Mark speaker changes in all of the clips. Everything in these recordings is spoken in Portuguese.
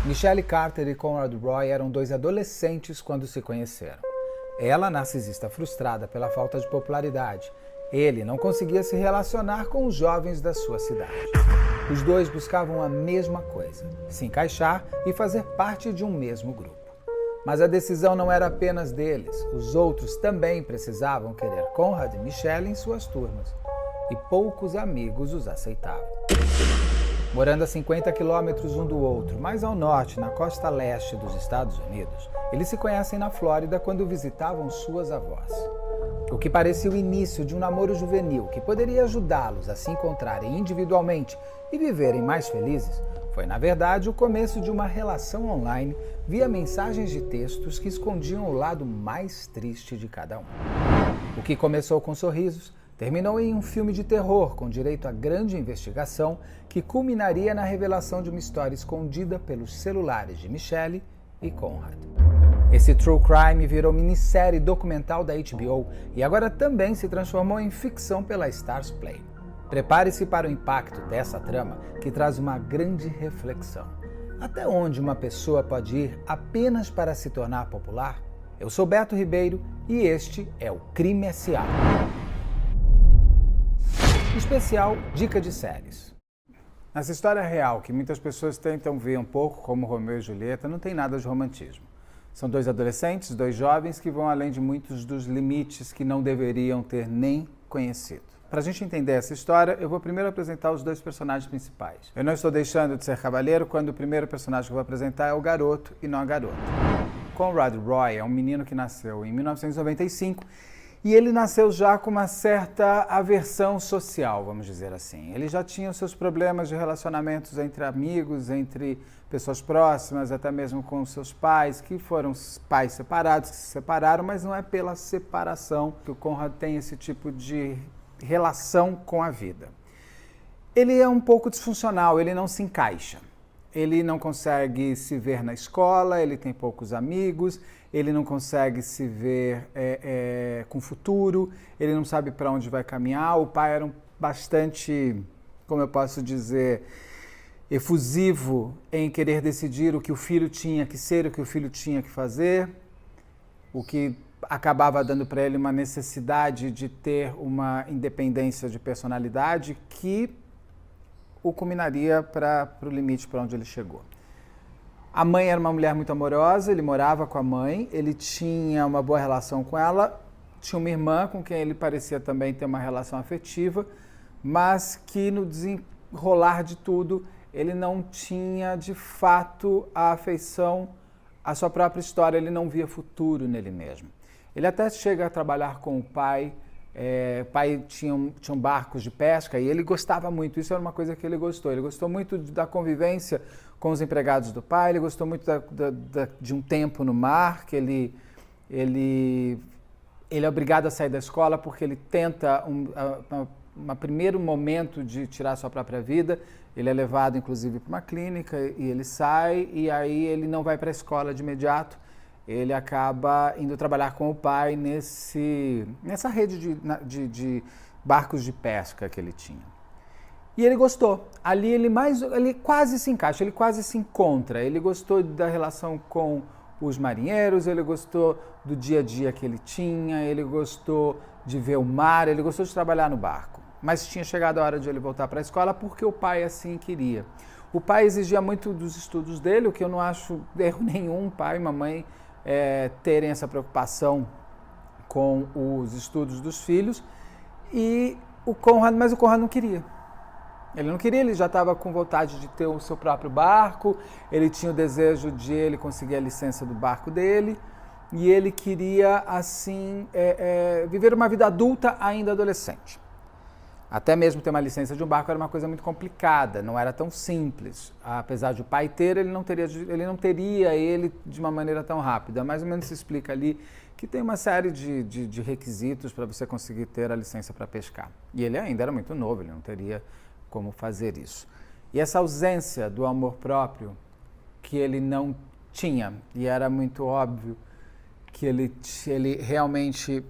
Speaker 1: Michelle Carter e Conrad Roy eram dois adolescentes quando se conheceram. Ela, narcisista frustrada pela falta de popularidade. Ele não conseguia se relacionar com os jovens da sua cidade. Os dois buscavam a mesma coisa, se encaixar e fazer parte de um mesmo grupo. Mas a decisão não era apenas deles. Os outros também precisavam querer Conrad e Michelle em suas turmas. E poucos amigos os aceitavam. Morando a 50 quilômetros um do outro, mais ao norte, na costa leste dos Estados Unidos, eles se conhecem na Flórida quando visitavam suas avós. O que parecia o início de um namoro juvenil que poderia ajudá-los a se encontrarem individualmente e viverem mais felizes, foi, na verdade, o começo de uma relação online via mensagens de textos que escondiam o lado mais triste de cada um. O que começou com sorrisos terminou em um filme de terror com direito a grande investigação que culminaria na revelação de uma história escondida pelos celulares de Michelle e Conrad. Esse true crime virou minissérie documental da HBO e agora também se transformou em ficção pela Starz Play. Prepare-se para o impacto dessa trama que traz uma grande reflexão. Até onde uma pessoa pode ir apenas para se tornar popular? Eu sou Beto Ribeiro e este é o Crime S.A. Especial Dica de Séries. Nessa história real, que muitas pessoas tentam ver um pouco como Romeu e Julieta, não tem nada de romantismo. São dois adolescentes, dois jovens que vão além de muitos dos limites que não deveriam ter nem conhecido. Para a gente entender essa história, eu vou primeiro apresentar os dois personagens principais. Eu não estou deixando de ser cavalheiro quando o primeiro personagem que eu vou apresentar é o garoto e não a garota. Conrad Roy é um menino que nasceu em 1995 e ele nasceu já com uma certa aversão social, vamos dizer assim. Ele já tinha os seus problemas de relacionamentos entre amigos, entre pessoas próximas, até mesmo com seus pais, que foram pais separados, que se separaram, mas não é pela separação que o Conrad tem esse tipo de relação com a vida. Ele é um pouco disfuncional, ele não se encaixa. Ele não consegue se ver na escola, ele tem poucos amigos, ele não consegue se ver com futuro, ele não sabe para onde vai caminhar. O pai era bastante, como eu posso dizer, efusivo em querer decidir o que o filho tinha que ser, o que o filho tinha que fazer, o que acabava dando para ele uma necessidade de ter uma independência de personalidade que o culminaria para o limite para onde ele chegou. A mãe era uma mulher muito amorosa, ele morava com a mãe, ele tinha uma boa relação com ela, tinha uma irmã com quem ele parecia também ter uma relação afetiva, mas que no desenrolar de tudo, ele não tinha de fato a afeição à sua própria história, ele não via futuro nele mesmo. Ele até chega a trabalhar com o pai. O pai tinham barcos de pesca e ele gostava muito, isso era uma coisa que ele gostou muito da convivência com os empregados do pai, ele gostou muito de um tempo no mar, que ele é obrigado a sair da escola porque ele tenta um primeiro momento de tirar a sua própria vida, ele é levado inclusive para uma clínica e ele sai e aí ele não vai para a escola de imediato. Ele acaba indo trabalhar com o pai nessa rede de barcos de pesca que ele tinha. E ele gostou. Ali ele quase se encaixa, ele quase se encontra. Ele gostou da relação com os marinheiros, ele gostou do dia a dia que ele tinha, ele gostou de ver o mar, ele gostou de trabalhar no barco. Mas tinha chegado a hora de ele voltar para a escola porque o pai assim queria. O pai exigia muito dos estudos dele, o que eu não acho erro nenhum, pai e mamãe terem essa preocupação com os estudos dos filhos, mas o Conrad não queria. Ele não queria, ele já estava com vontade de ter o seu próprio barco, ele tinha o desejo de ele conseguir a licença do barco dele, e ele queria, assim, viver uma vida adulta ainda adolescente. Até mesmo ter uma licença de um barco era uma coisa muito complicada, não era tão simples. Apesar de o pai ter, ele não teria ele de uma maneira tão rápida. Mais ou menos se explica ali que tem uma série de requisitos para você conseguir ter a licença para pescar. E ele ainda era muito novo, ele não teria como fazer isso. E essa ausência do amor próprio que ele não tinha, e era muito óbvio que ele realmente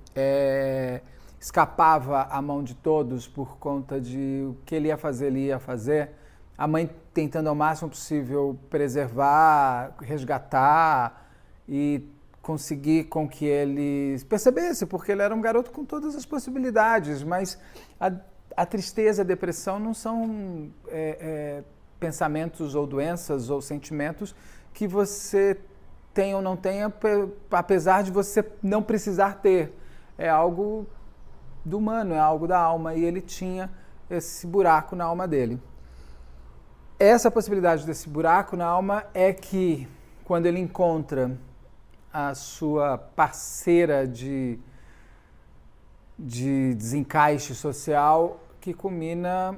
Speaker 1: escapava à mão de todos por conta de o que ele ia fazer, a mãe tentando ao máximo possível preservar, resgatar e conseguir com que ele percebesse, porque ele era um garoto com todas as possibilidades, mas a tristeza, a depressão não são pensamentos ou doenças ou sentimentos que você tem ou não tenha, apesar de você não precisar ter. É algo do humano, é algo da alma, e ele tinha esse buraco na alma dele. Essa possibilidade desse buraco na alma é que, quando ele encontra a sua parceira de desencaixe social, que culmina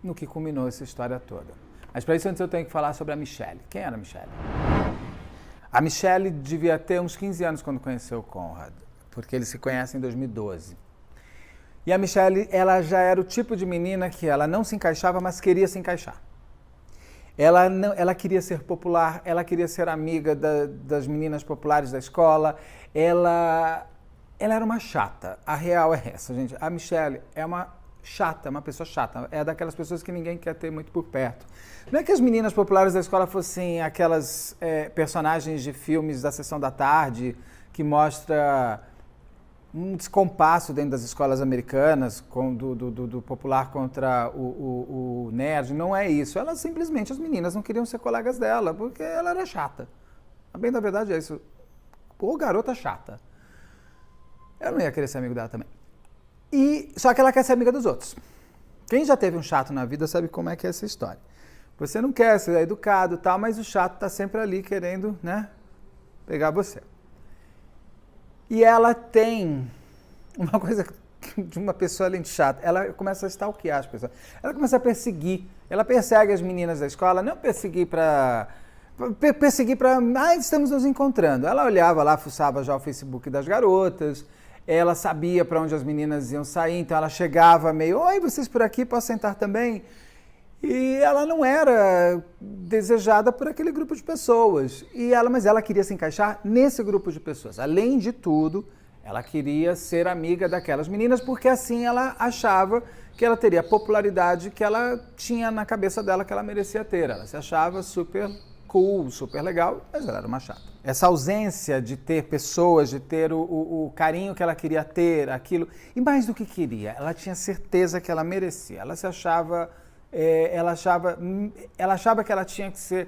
Speaker 1: no que culminou essa história toda. Mas para isso antes eu tenho que falar sobre a Michelle. Quem era a Michelle? A Michelle devia ter uns 15 anos quando conheceu o Conrad, porque eles se conhecem em 2012. E a Michelle, ela já era o tipo de menina que ela não se encaixava, mas queria se encaixar. Ela queria ser popular, ela queria ser amiga das meninas populares da escola, ela era uma chata. A real é essa, gente. A Michelle é uma chata, uma pessoa chata. É daquelas pessoas que ninguém quer ter muito por perto. Não é que as meninas populares da escola fossem aquelas personagens de filmes da Sessão da Tarde que mostra um descompasso dentro das escolas americanas, do popular contra o nerd. Não é isso. Ela simplesmente, as meninas não queriam ser colegas dela, porque ela era chata. A bem da verdade é isso. Pô, garota chata. Eu não ia querer ser amigo dela também. Só que ela quer ser amiga dos outros. Quem já teve um chato na vida sabe como é que é essa história. Você não quer ser educado e tal, mas o chato tá sempre ali querendo, né, pegar você. E ela tem uma coisa de uma pessoa além de chata. Ela começa a stalkear as pessoas. Ela começa a perseguir. Ela persegue as meninas da escola, não perseguir para... estamos nos encontrando. Ela olhava lá, fuçava já o Facebook das garotas, ela sabia para onde as meninas iam sair, então ela chegava meio, oi, vocês por aqui, posso sentar também? E ela não era desejada por aquele grupo de pessoas. Mas ela queria se encaixar nesse grupo de pessoas. Além de tudo, ela queria ser amiga daquelas meninas, porque assim ela achava que ela teria a popularidade que ela tinha na cabeça dela que ela merecia ter. Ela se achava super cool, super legal, mas ela era uma chata. Essa ausência de ter pessoas, de ter o carinho que ela queria ter, aquilo, e mais do que queria, ela tinha certeza que ela merecia. Ela se achava... ela achava que ela tinha que ser...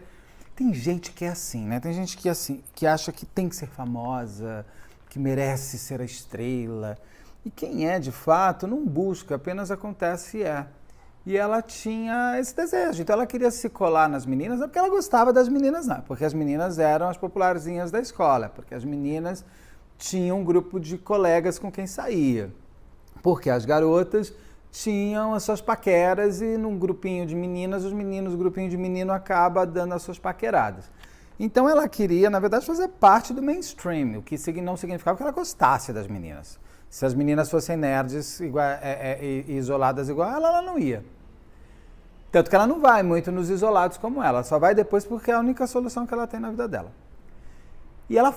Speaker 1: Tem gente que é assim, né? Tem gente que é assim, que acha que tem que ser famosa, que merece ser a estrela. E quem é, de fato, não busca, apenas acontece e é. E ela tinha esse desejo. Então ela queria se colar nas meninas, não porque ela gostava das meninas, não. Porque as meninas eram as popularzinhas da escola. Porque as meninas tinham um grupo de colegas com quem saía. Porque as garotas tinham as suas paqueras e num grupinho de meninas, o grupinho de menino acaba dando as suas paqueradas. Então ela queria, na verdade, fazer parte do mainstream, o que não significava que ela gostasse das meninas. Se as meninas fossem nerds isoladas igual ela não ia. Tanto que ela não vai muito nos isolados como ela só vai depois porque é a única solução que ela tem na vida dela. E ela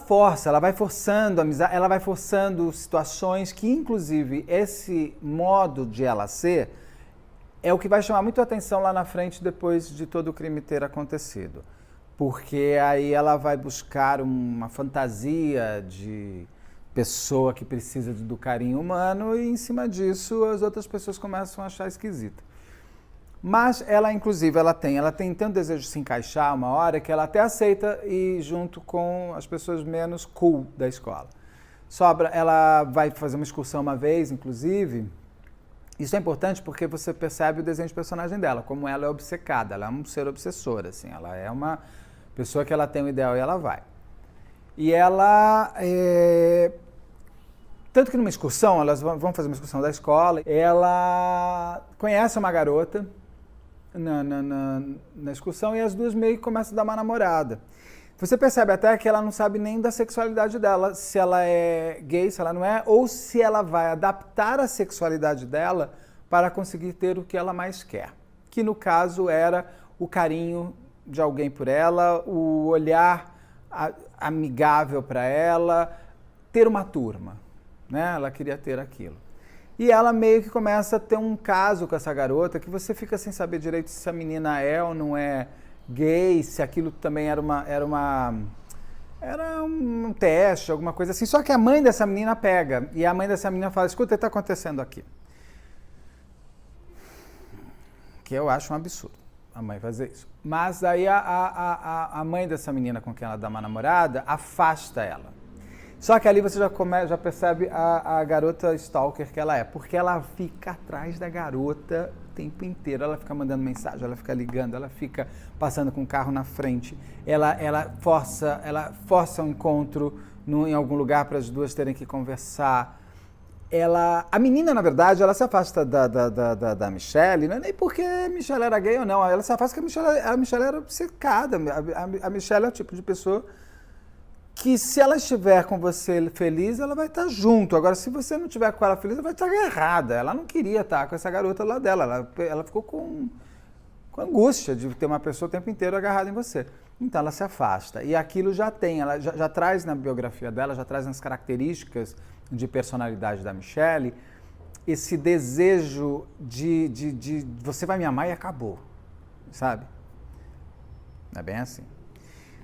Speaker 1: vai forçando amizade, ela vai forçando situações que, inclusive, esse modo de ela ser é o que vai chamar muito a atenção lá na frente depois de todo o crime ter acontecido. Porque aí ela vai buscar uma fantasia de pessoa que precisa do carinho humano e, em cima disso, as outras pessoas começam a achar esquisito. Mas ela, inclusive, ela tem tanto desejo de se encaixar uma hora que ela até aceita ir junto com as pessoas menos cool da escola. Ela vai fazer uma excursão uma vez, inclusive. Isso é importante porque você percebe o desenho de personagem dela, como ela é obcecada, ela é um ser obsessor, assim, ela é uma pessoa que ela tem um ideal e ela vai. E ela... Tanto que numa excursão, elas vão fazer uma excursão da escola, ela conhece uma garota na excursão e as duas meio que começam a dar uma namorada. Você percebe até que ela não sabe nem da sexualidade dela, se ela é gay, se ela não é, ou se ela vai adaptar a sexualidade dela para conseguir ter o que ela mais quer. Que no caso era o carinho de alguém por ela, o olhar amigável para ela, ter uma turma, né? Ela queria ter aquilo. E ela meio que começa a ter um caso com essa garota, que você fica sem saber direito se a menina é ou não é gay, se aquilo também era um teste, alguma coisa assim. Só que a mãe dessa menina pega, e a mãe dessa menina fala, escuta, o que está acontecendo aqui? Que eu acho um absurdo a mãe fazer isso. Mas aí a mãe dessa menina com quem ela dá uma namorada afasta ela. Só que ali você já percebe a garota stalker que ela é, porque ela fica atrás da garota o tempo inteiro, ela fica mandando mensagem, ela fica ligando, ela fica passando com o carro na frente, ela força um encontro em algum lugar para as duas terem que conversar. A menina, na verdade, ela se afasta da Michelle, não é nem porque a Michelle era gay ou não, ela se afasta porque a Michelle era obcecada. A Michelle é o tipo de pessoa que, se ela estiver com você feliz, ela vai estar junto. Agora, se você não estiver com ela feliz, ela vai estar agarrada. Ela não queria estar com essa garota lá dela, ela ficou com angústia de ter uma pessoa o tempo inteiro agarrada em você. Então, ela se afasta. E aquilo ela já traz na biografia dela, já traz nas características de personalidade da Michelle, esse desejo de você vai me amar e acabou, sabe? Não é bem assim.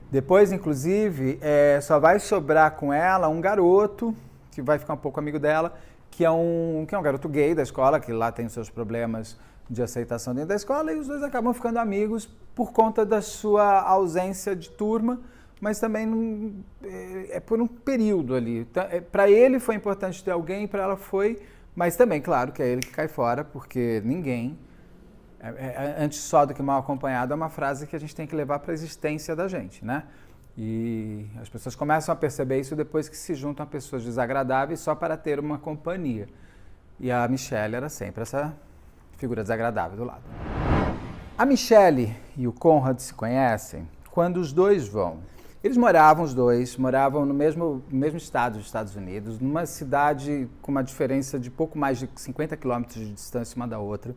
Speaker 1: Depois, inclusive, só vai sobrar com ela um garoto, que vai ficar um pouco amigo dela, que é um garoto gay da escola, que lá tem os seus problemas de aceitação dentro da escola, e os dois acabam ficando amigos por conta da sua ausência de turma, mas também por um período ali. Para ele foi importante ter alguém, para ela foi, mas também, claro, que é ele que cai fora, porque ninguém, antes só do que mal acompanhado, é uma frase que a gente tem que levar para a existência da gente, né? E as pessoas começam a perceber isso depois que se juntam a pessoas desagradáveis só para ter uma companhia. E a Michelle era sempre essa figura desagradável do lado. A Michelle e o Conrad se conhecem quando os dois vão. Os dois moravam no mesmo estado dos Estados Unidos, numa cidade com uma diferença de pouco mais de 50 quilômetros de distância uma da outra,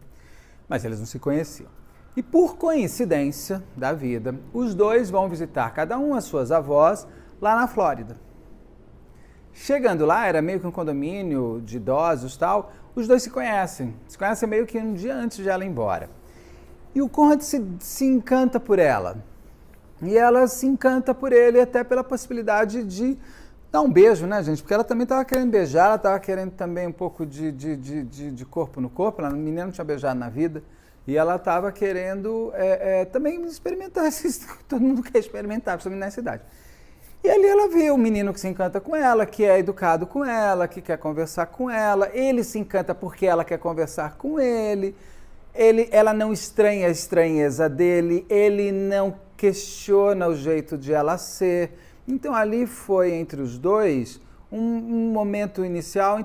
Speaker 1: mas eles não se conheciam. E por coincidência da vida, os dois vão visitar cada um as suas avós lá na Flórida. Chegando lá, era meio que um condomínio de idosos e tal, os dois se conhecem meio que um dia antes de ela ir embora. E o Conrad se encanta por ela. E ela se encanta por ele até pela possibilidade de dar um beijo, né, gente? Porque ela também estava querendo beijar, ela estava querendo também um pouco de corpo no corpo, a menina não tinha beijado na vida, e ela estava querendo também experimentar, todo mundo quer experimentar, principalmente nessa idade. E ali ela vê o menino que se encanta com ela, que é educado com ela, que quer conversar com ela, ele se encanta porque ela quer conversar com ele, ela não estranha a estranheza dele, ele não questiona o jeito de ela ser. Então ali foi entre os dois um momento inicial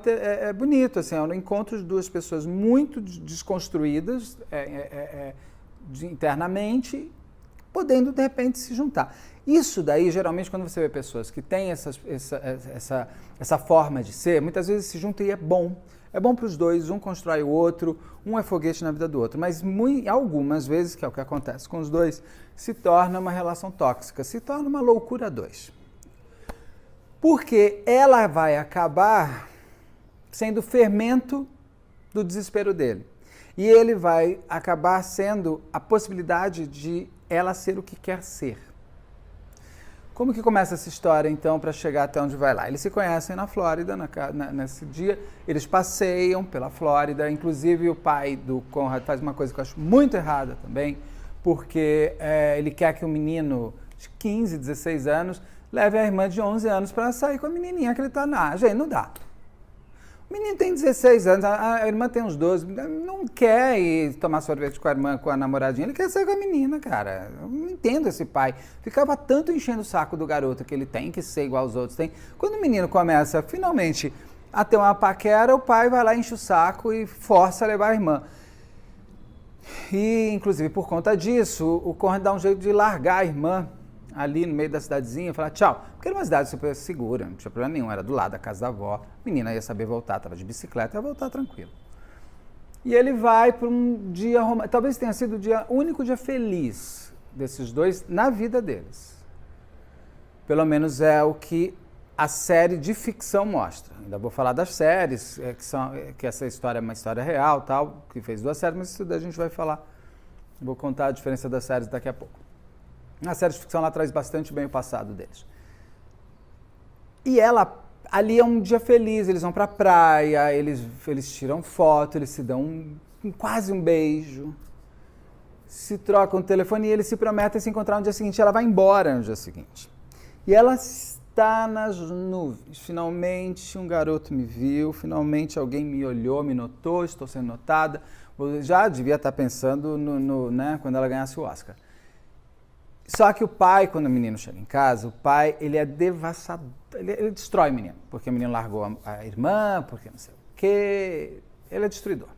Speaker 1: bonito, assim, um encontro de duas pessoas muito desconstruídas internamente, podendo de repente se juntar. Isso daí, geralmente, quando você vê pessoas que têm essa forma de ser, muitas vezes se juntam e é bom. É bom para os dois, um constrói o outro, um é foguete na vida do outro. Mas algumas vezes, que é o que acontece com os dois, se torna uma relação tóxica, se torna uma loucura a dois. Porque ela vai acabar sendo fermento do desespero dele. E ele vai acabar sendo a possibilidade de ela ser o que quer ser. Como que começa essa história, então, para chegar até onde vai lá? Eles se conhecem na Flórida, nesse dia, eles passeiam pela Flórida, inclusive o pai do Conrad faz uma coisa que eu acho muito errada também, porque ele quer que o menino de 15, 16 anos leve a irmã de 11 anos para sair com a menininha que ele está na... Gente, não dá. O menino tem 16 anos, a irmã tem uns 12, não quer ir tomar sorvete com a irmã, com a namoradinha, ele quer sair com a menina, cara. Eu não entendo esse pai. Ficava tanto enchendo o saco do garoto que ele tem que ser igual aos outros. Quando o menino começa, finalmente, a ter uma paquera, o pai vai lá, enche o saco e força a levar a irmã. E, inclusive, por conta disso, o Conrad dá um jeito de largar a irmã ali no meio da cidadezinha e falar tchau. Porque era uma cidade super segura, não tinha problema nenhum, era do lado da casa da avó. A menina ia saber voltar, estava de bicicleta, ia voltar tranquilo. E ele vai para um dia romântico, talvez tenha sido o único dia feliz desses dois na vida deles. Pelo menos é o que a série de ficção mostra. Ainda vou falar das séries, que essa história é uma história real, tal, que fez 2 séries, mas isso daí a gente vai falar. Vou contar a diferença das séries daqui a pouco. A série de ficção ela traz bastante bem o passado deles. E ali é um dia feliz, eles vão pra praia, eles tiram foto, eles se dão quase um beijo, se trocam o telefone e eles se prometem se encontrar no dia seguinte. Ela vai embora no dia seguinte. E ela está nas nuvens. Finalmente um garoto me viu, finalmente alguém me olhou, me notou, estou sendo notada. Eu já devia estar pensando né, quando ela ganhasse o Oscar. Só que o pai, quando o menino chega em casa, o pai, ele é devastador, ele destrói o menino, porque o menino largou a irmã, porque não sei o quê, ele é destruidor.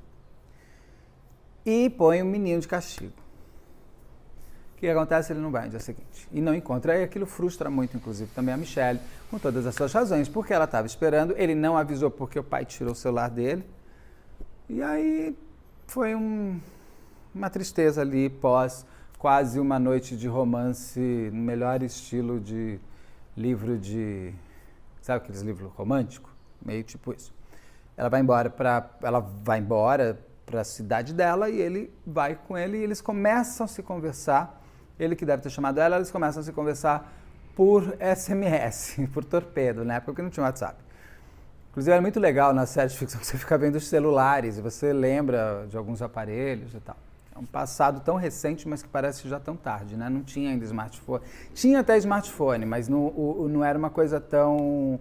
Speaker 1: E põe o menino de castigo. O que acontece? Ele não vai no dia seguinte. E não encontra. E aquilo frustra muito, inclusive, também a Michelle, com todas as suas razões, porque ela estava esperando, ele não avisou porque o pai tirou o celular dele. E aí foi uma tristeza ali, quase uma noite de romance, no melhor estilo de livro de... Sabe aqueles livros românticos? Meio tipo isso. Ela vai embora para a cidade dela e ele vai com ele e eles começam a se conversar. Ele que deve ter chamado ela, eles começam a se conversar por SMS, por torpedo, na época que não tinha WhatsApp. Inclusive era muito legal na série de ficção que você fica vendo os celulares e você lembra de alguns aparelhos e tal. É um passado tão recente, mas que parece já tão tarde, né? Não tinha ainda smartphone. Tinha até smartphone, mas não era uma coisa tão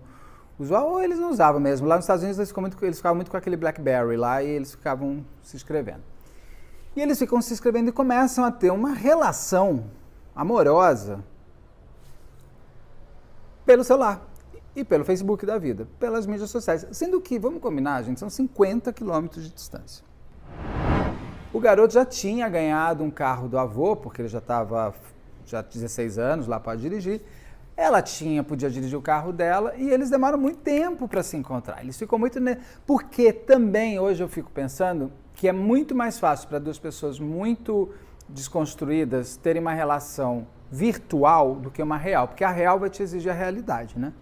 Speaker 1: usual, ou eles não usavam mesmo. Lá nos Estados Unidos eles ficavam muito com aquele BlackBerry lá e eles ficavam se escrevendo. E eles ficam se escrevendo e começam a ter uma relação amorosa pelo celular e pelo Facebook da vida, pelas mídias sociais. Sendo que, vamos combinar, gente, são 50 quilômetros de distância. O garoto já tinha ganhado um carro do avô, porque ele já 16 anos, lá pode dirigir. Ela podia dirigir o carro dela e eles demoram muito tempo para se encontrar. Eles ficam muito... Porque também, hoje eu fico pensando que é muito mais fácil para 2 pessoas muito desconstruídas terem uma relação virtual do que uma real, porque a real vai te exigir a realidade, né?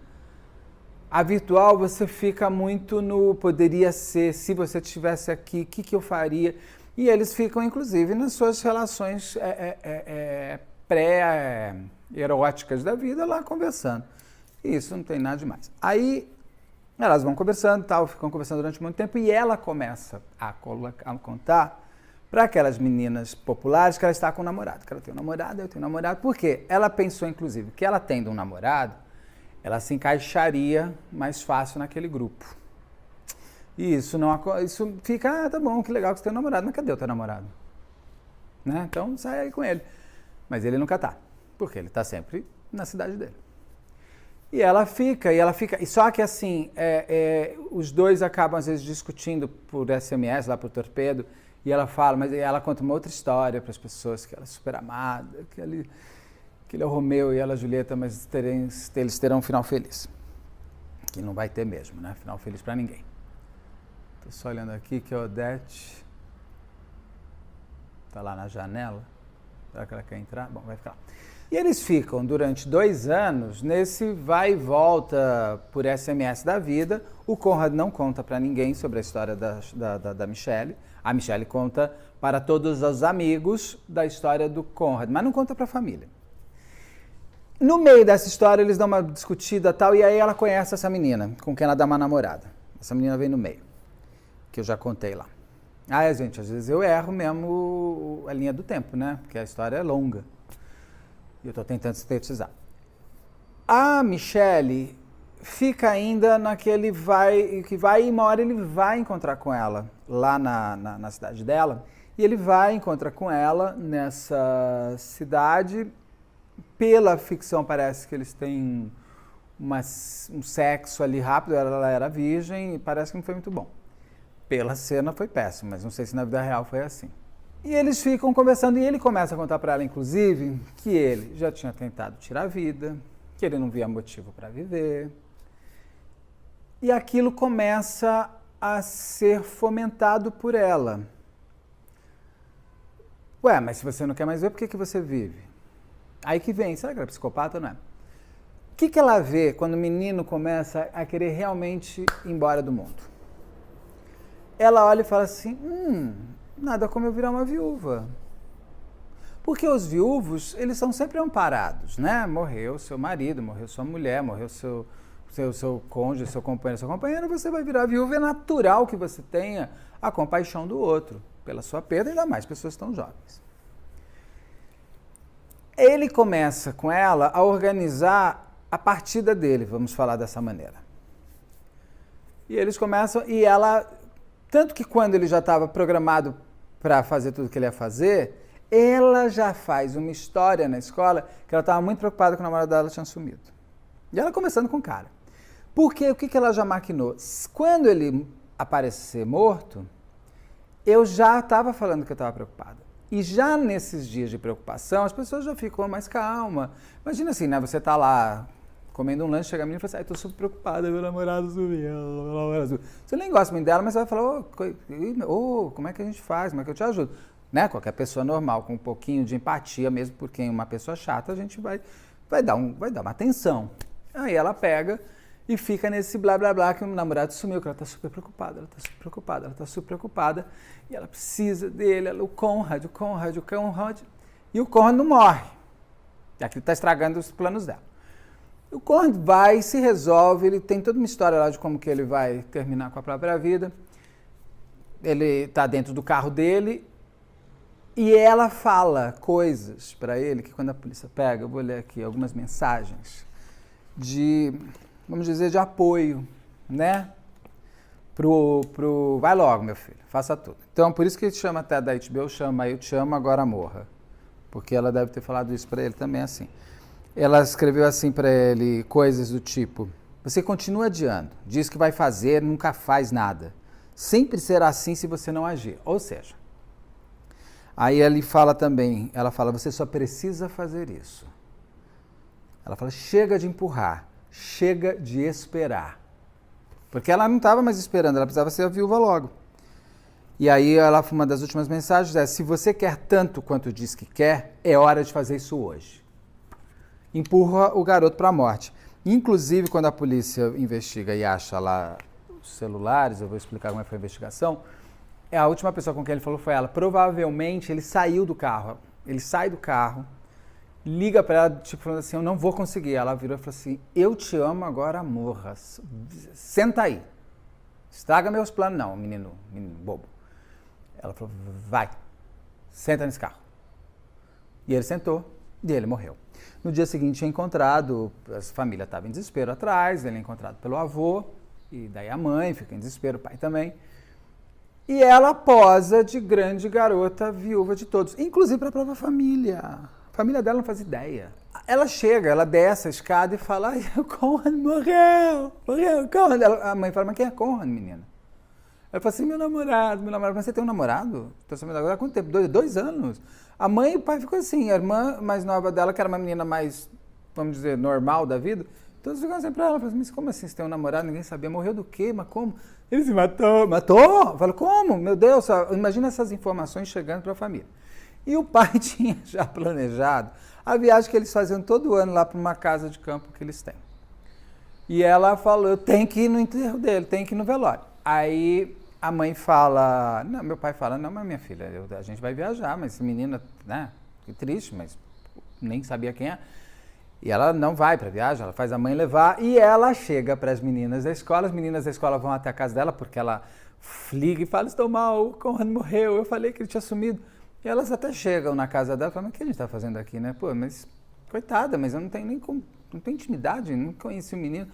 Speaker 1: A virtual você fica muito no poderia ser, se você estivesse aqui, o que eu faria? E eles ficam, inclusive, nas suas relações pré-eróticas da vida lá conversando. E isso não tem nada demais. Aí elas vão conversando, ficam conversando durante muito tempo e ela começa a contar para aquelas meninas populares que ela está com um namorado. Que ela tem um namorado, eu tenho um namorado. Por quê? Ela pensou, inclusive, que ela tendo um namorado, ela se encaixaria mais fácil naquele grupo. E isso fica, tá bom, que legal que você tem um namorado, mas cadê o teu namorado? Né? Então sai aí com ele. Mas ele nunca tá, porque ele tá sempre na cidade dele. E ela fica, e só que assim, os dois acabam às vezes discutindo por SMS, lá por torpedo, e ela fala, mas ela conta uma outra história para as pessoas, que ela é super amada, que ele é o Romeu e ela a Julieta, mas eles terão um final feliz. Que não vai ter mesmo, né? Final feliz para ninguém. Tô só olhando aqui que a Odete tá lá na janela. Será que ela quer entrar? Bom, vai ficar lá. E eles ficam durante 2 anos nesse vai e volta por SMS da vida. O Conrad não conta para ninguém sobre a história da Michelle. A Michelle conta para todos os amigos da história do Conrad, mas não conta para a família. No meio dessa história, eles dão uma discutida e tal, e aí ela conhece essa menina, com quem ela dá uma namorada. Essa menina vem no meio, que eu já contei lá. Gente, às vezes eu erro mesmo a linha do tempo, né? Porque a história é longa. E eu estou tentando sintetizar. A Michelle fica ainda naquele e uma hora ele vai encontrar com ela lá na cidade dela. E ele vai encontrar com ela nessa cidade. Pela ficção parece que eles têm um sexo ali rápido, ela era virgem e parece que não foi muito bom. Pela cena foi péssimo, mas não sei se na vida real foi assim. E eles ficam conversando e ele começa a contar para ela, inclusive, que ele já tinha tentado tirar a vida, que ele não via motivo para viver. E aquilo começa a ser fomentado por ela. Ué, mas se você não quer mais ver, por que você vive? Aí que vem, será que ela é psicopata ou não é? O que ela vê quando o menino começa a querer realmente ir embora do mundo? Ela olha e fala assim, nada como eu virar uma viúva. Porque os viúvos, eles são sempre amparados, né? Morreu seu marido, morreu sua mulher, morreu seu cônjuge, seu companheiro, sua companheira, você vai virar viúva. É natural que você tenha a compaixão do outro pela sua perda, ainda mais pessoas tão jovens. Ele começa com ela a organizar a partida dele, vamos falar dessa maneira. E eles começam, e ela, tanto que quando ele já estava programado para fazer tudo que ele ia fazer, ela já faz uma história na escola que ela estava muito preocupada que o namorado dela tinha sumido. E ela começando com o cara. Porque o que ela já maquinou? Quando ele aparecer morto, eu já estava falando que eu estava preocupada. E já nesses dias de preocupação, as pessoas já ficam mais calmas. Imagina assim, né? Você está lá comendo um lanche, chega a menina e fala assim, estou super preocupada, meu namorado sumiu. Você nem gosta muito dela, mas você vai falar, como é que a gente faz? Como é que eu te ajudo? Né? Qualquer pessoa normal, com um pouquinho de empatia, mesmo por quem é uma pessoa chata, a gente vai dar uma atenção. Aí ela pega e fica nesse blá blá blá que o namorado sumiu, que ela está super preocupada, e ela precisa dele, o Conrad, e o Conrad não morre. Aquilo está estragando os planos dela. O Conrad vai, se resolve, ele tem toda uma história lá de como que ele vai terminar com a própria vida. Ele está dentro do carro dele e ela fala coisas para ele que quando a polícia pega, eu vou ler aqui algumas mensagens vamos dizer, de apoio, né? Vai logo, meu filho, faça tudo. Então, por isso que ele chama até da HBO, chama Eu Te Amo, Agora Morra. Porque ela deve ter falado isso para ele também, assim. Ela escreveu assim para ele coisas do tipo, você continua adiando, diz que vai fazer, nunca faz nada. Sempre será assim se você não agir. Ou seja, aí ele fala também, ela fala, você só precisa fazer isso. Ela fala, chega de empurrar, chega de esperar. Porque ela não estava mais esperando, ela precisava ser a viúva logo. E aí uma das últimas mensagens é, se você quer tanto quanto diz que quer, é hora de fazer isso hoje. Empurra o garoto para a morte. Inclusive, quando a polícia investiga e acha lá os celulares, eu vou explicar como foi a investigação, a última pessoa com quem ele falou foi ela. Provavelmente ele saiu do carro. Ele sai do carro, liga para ela, tipo, falando assim, eu não vou conseguir. Ela virou e falou assim, eu te amo, agora morra. Senta aí. Estraga meus planos. Não, menino bobo. Ela falou, vai, senta nesse carro. E ele sentou e ele morreu. No dia seguinte é encontrado, a família estava em desespero atrás, ele é encontrado pelo avô, e daí a mãe fica em desespero, o pai também. E ela posa de grande garota, viúva de todos, inclusive para a própria família. A família dela não faz ideia. Ela chega, ela desce a escada e fala, ai, o Conrad morreu, Conrad. A mãe fala, mas quem é Conrad, menina? Ela fala assim, meu namorado, mas você tem um namorado? Estou sabendo agora há quanto tempo? 2 anos. A mãe e o pai ficam assim, a irmã mais nova dela, que era uma menina mais, vamos dizer, normal da vida, todos ficam assim pra ela, falam assim, mas como assim, você tem um namorado, ninguém sabia, morreu do quê, mas como? Ele se matou? Eu falo, como? Meu Deus, imagina essas informações chegando para a família. E o pai tinha já planejado a viagem que eles faziam todo ano lá para uma casa de campo que eles têm. E ela falou, eu tenho que ir no enterro dele, tenho que ir no velório. Aí a mãe fala, não, meu pai fala, não, mas minha filha, a gente vai viajar, mas essa menina, né, que triste, mas nem sabia quem é. E ela não vai para a viagem, ela faz a mãe levar e ela chega para as meninas da escola, as meninas da escola vão até a casa dela porque ela liga e fala, estou mal, o Conrad morreu, eu falei que ele tinha sumido. E elas até chegam na casa dela e falam, mas o que a gente está fazendo aqui, né? Pô, mas coitada, mas eu não tenho nem como, não tenho intimidade, não conheci o menino.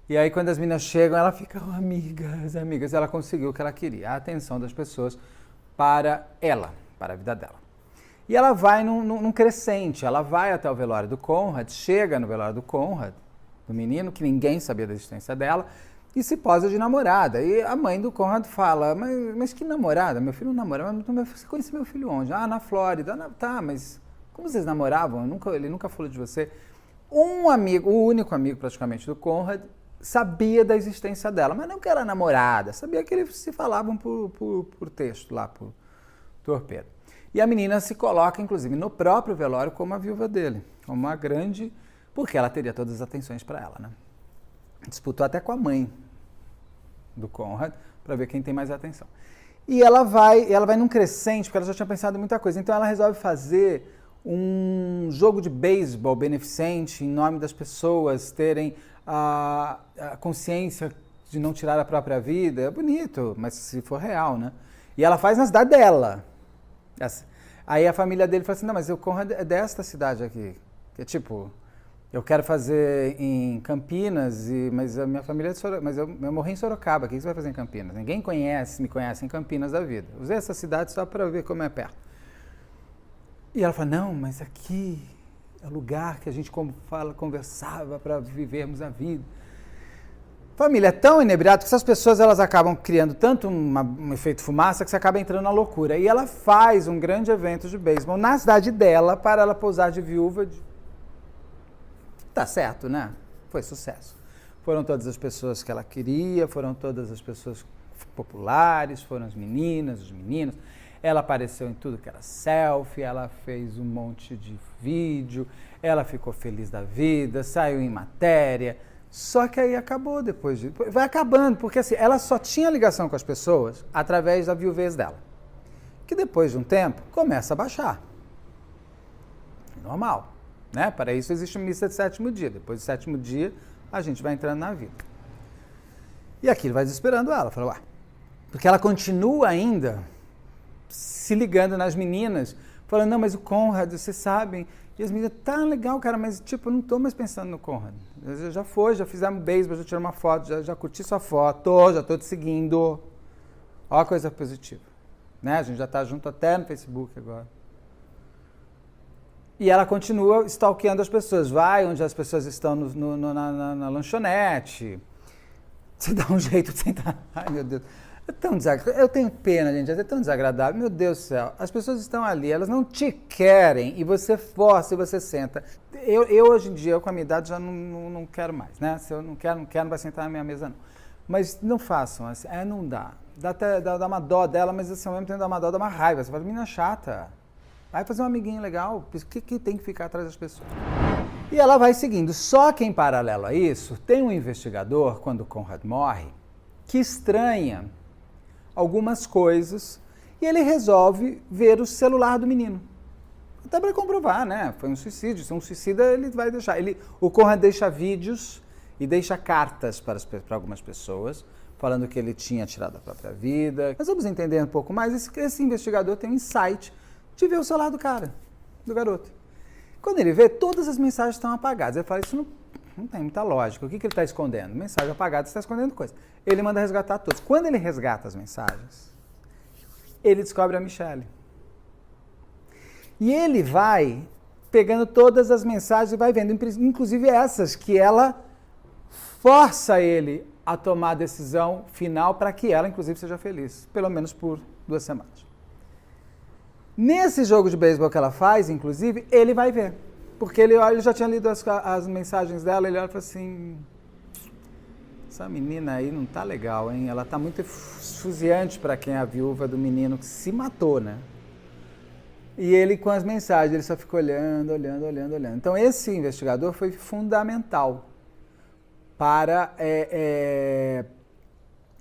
Speaker 1: E aí, quando as meninas chegam, ela fica, oh, amigas, ela conseguiu o que ela queria, a atenção das pessoas para ela, para a vida dela. E ela vai num crescente, ela vai até o velório do Conrad, chega no velório do Conrad, do menino, que ninguém sabia da existência dela, e se posa de namorada. E a mãe do Conrad fala, mas que namorada? Meu filho não namora, mas você conhece meu filho onde? Ah, na Flórida. Tá, mas como vocês namoravam? Ele nunca falou de você. Um amigo, o único amigo praticamente do Conrad, sabia da existência dela, mas não que era namorada, sabia que eles se falavam por texto lá, por torpedo. E a menina se coloca, inclusive, no próprio velório como a viúva dele, como uma grande porque ela teria todas as atenções para ela, né? Disputou até com a mãe do Conrad para ver quem tem mais atenção. E ela vai num crescente, porque ela já tinha pensado em muita coisa. Então ela resolve fazer um jogo de beisebol beneficente em nome das pessoas terem a consciência de não tirar a própria vida. É bonito, mas se for real, né? E ela faz na cidade dela. Aí a família dele fala assim, não, mas o Conrad é desta cidade aqui. Que é tipo, eu quero fazer em Campinas, mas a minha família é de Sorocaba, mas eu morri em Sorocaba, o que você vai fazer em Campinas? Ninguém me conhece em Campinas da vida. Usei essa cidade só para ver como é perto. E ela fala, não, mas aqui é o lugar que a gente conversava para vivermos a vida. Família é tão inebriada que essas pessoas elas acabam criando tanto um efeito fumaça que você acaba entrando na loucura. E ela faz um grande evento de beisebol na cidade dela para ela pousar de viúva. Tá certo, né? Foi sucesso. Foram todas as pessoas que ela queria, foram todas as pessoas populares, foram as meninas, os meninos. Ela apareceu em tudo que era selfie, ela fez um monte de vídeo, ela ficou feliz da vida, saiu em matéria. Só que aí acabou depois de... Vai acabando, porque assim, ela só tinha ligação com as pessoas através da viuvez dela. Que depois de um tempo, começa a baixar. Normal, né? Para isso existe uma missa de sétimo dia. Depois do sétimo dia, a gente vai entrando na vida. E aquilo vai desesperando ela. Fala, ué, porque ela continua ainda se ligando nas meninas, falando, não, mas o Conrad, vocês sabem... E as meninas, tá legal, cara, mas tipo, eu não tô mais pensando no Conrad. Já fizemos beisebol, já tirei uma foto, já curti sua foto, já tô te seguindo. Ó a coisa positiva. Né? A gente já tá junto até no Facebook agora. E ela continua stalkeando as pessoas. Vai onde as pessoas estão na lanchonete. Você dá um jeito de sentar. Ai, meu Deus. É tão desagradável. Eu tenho pena, gente. É tão desagradável. Meu Deus do céu. As pessoas estão ali, elas não te querem e você força e você senta. Eu hoje em dia, com a minha idade, já não quero mais, né? Se eu não quero, não vai sentar na minha mesa, não. Mas não façam assim. Não dá. Dá uma dó dela, mas assim, ao mesmo tempo dá uma dó, dá uma raiva. Você fala, menina chata. Vai fazer um amiguinho legal. Por que tem que ficar atrás das pessoas? E ela vai seguindo. Só que em paralelo a isso, tem um investigador, quando o Conrad morre, que estranha algumas coisas e ele resolve ver o celular do menino. Até para comprovar, né? Foi um suicídio. Se é um suicida, ele vai deixar. O Conrad deixa vídeos e deixa cartas para algumas pessoas, falando que ele tinha tirado a própria vida. Mas vamos entender um pouco mais. Esse investigador tem um insight de ver o celular do cara, do garoto. Quando ele vê, todas as mensagens estão apagadas. Ele fala, isso não tem muita lógica. O que ele está escondendo? Mensagem apagada, você está escondendo coisa. Ele manda resgatar todos. Quando ele resgata as mensagens, ele descobre a Michelle. E ele vai pegando todas as mensagens e vai vendo, inclusive essas que ela força ele a tomar a decisão final para que ela, inclusive, seja feliz. Pelo menos por 2 semanas. Nesse jogo de beisebol que ela faz, inclusive, ele vai ver. Porque ele já tinha lido as mensagens dela, ele olha e fala assim, essa menina aí não tá legal, hein? Ela tá muito esfuziante para quem é a viúva do menino que se matou, né? E ele, com as mensagens, ele só fica olhando. Então, esse investigador foi fundamental para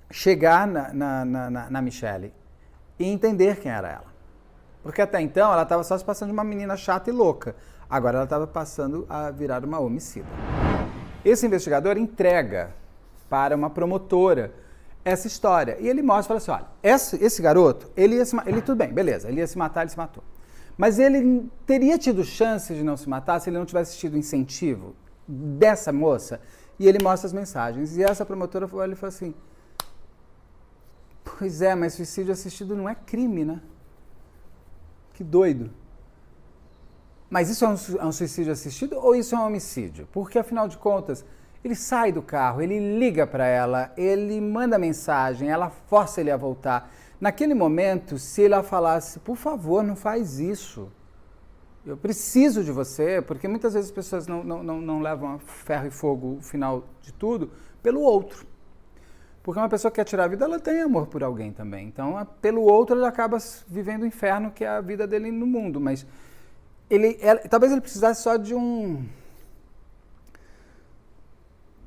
Speaker 1: chegar na Michelle e entender quem era ela. Porque até então ela estava só se passando de uma menina chata e louca. Agora ela estava passando a virar uma homicida. Esse investigador entrega para uma promotora essa história. E ele mostra, fala assim, olha, esse garoto, ele tudo bem, beleza, ele ia se matar, ele se matou. Mas ele teria tido chance de não se matar se ele não tivesse tido incentivo dessa moça. E ele mostra as mensagens. E essa promotora olha e fala assim, pois é, mas suicídio assistido não é crime, né? Que doido. Mas isso é um suicídio assistido ou isso é um homicídio? Porque, afinal de contas, ele sai do carro, ele liga para ela, ele manda mensagem, ela força ele a voltar. Naquele momento, se ela falasse, por favor, não faz isso. Eu preciso de você, porque muitas vezes as pessoas não levam a ferro e fogo o final de tudo pelo outro. Porque uma pessoa que quer tirar a vida, ela tem amor por alguém também. Então, pelo outro, ele acaba vivendo o inferno que é a vida dele no mundo. Mas talvez ele precisasse só de um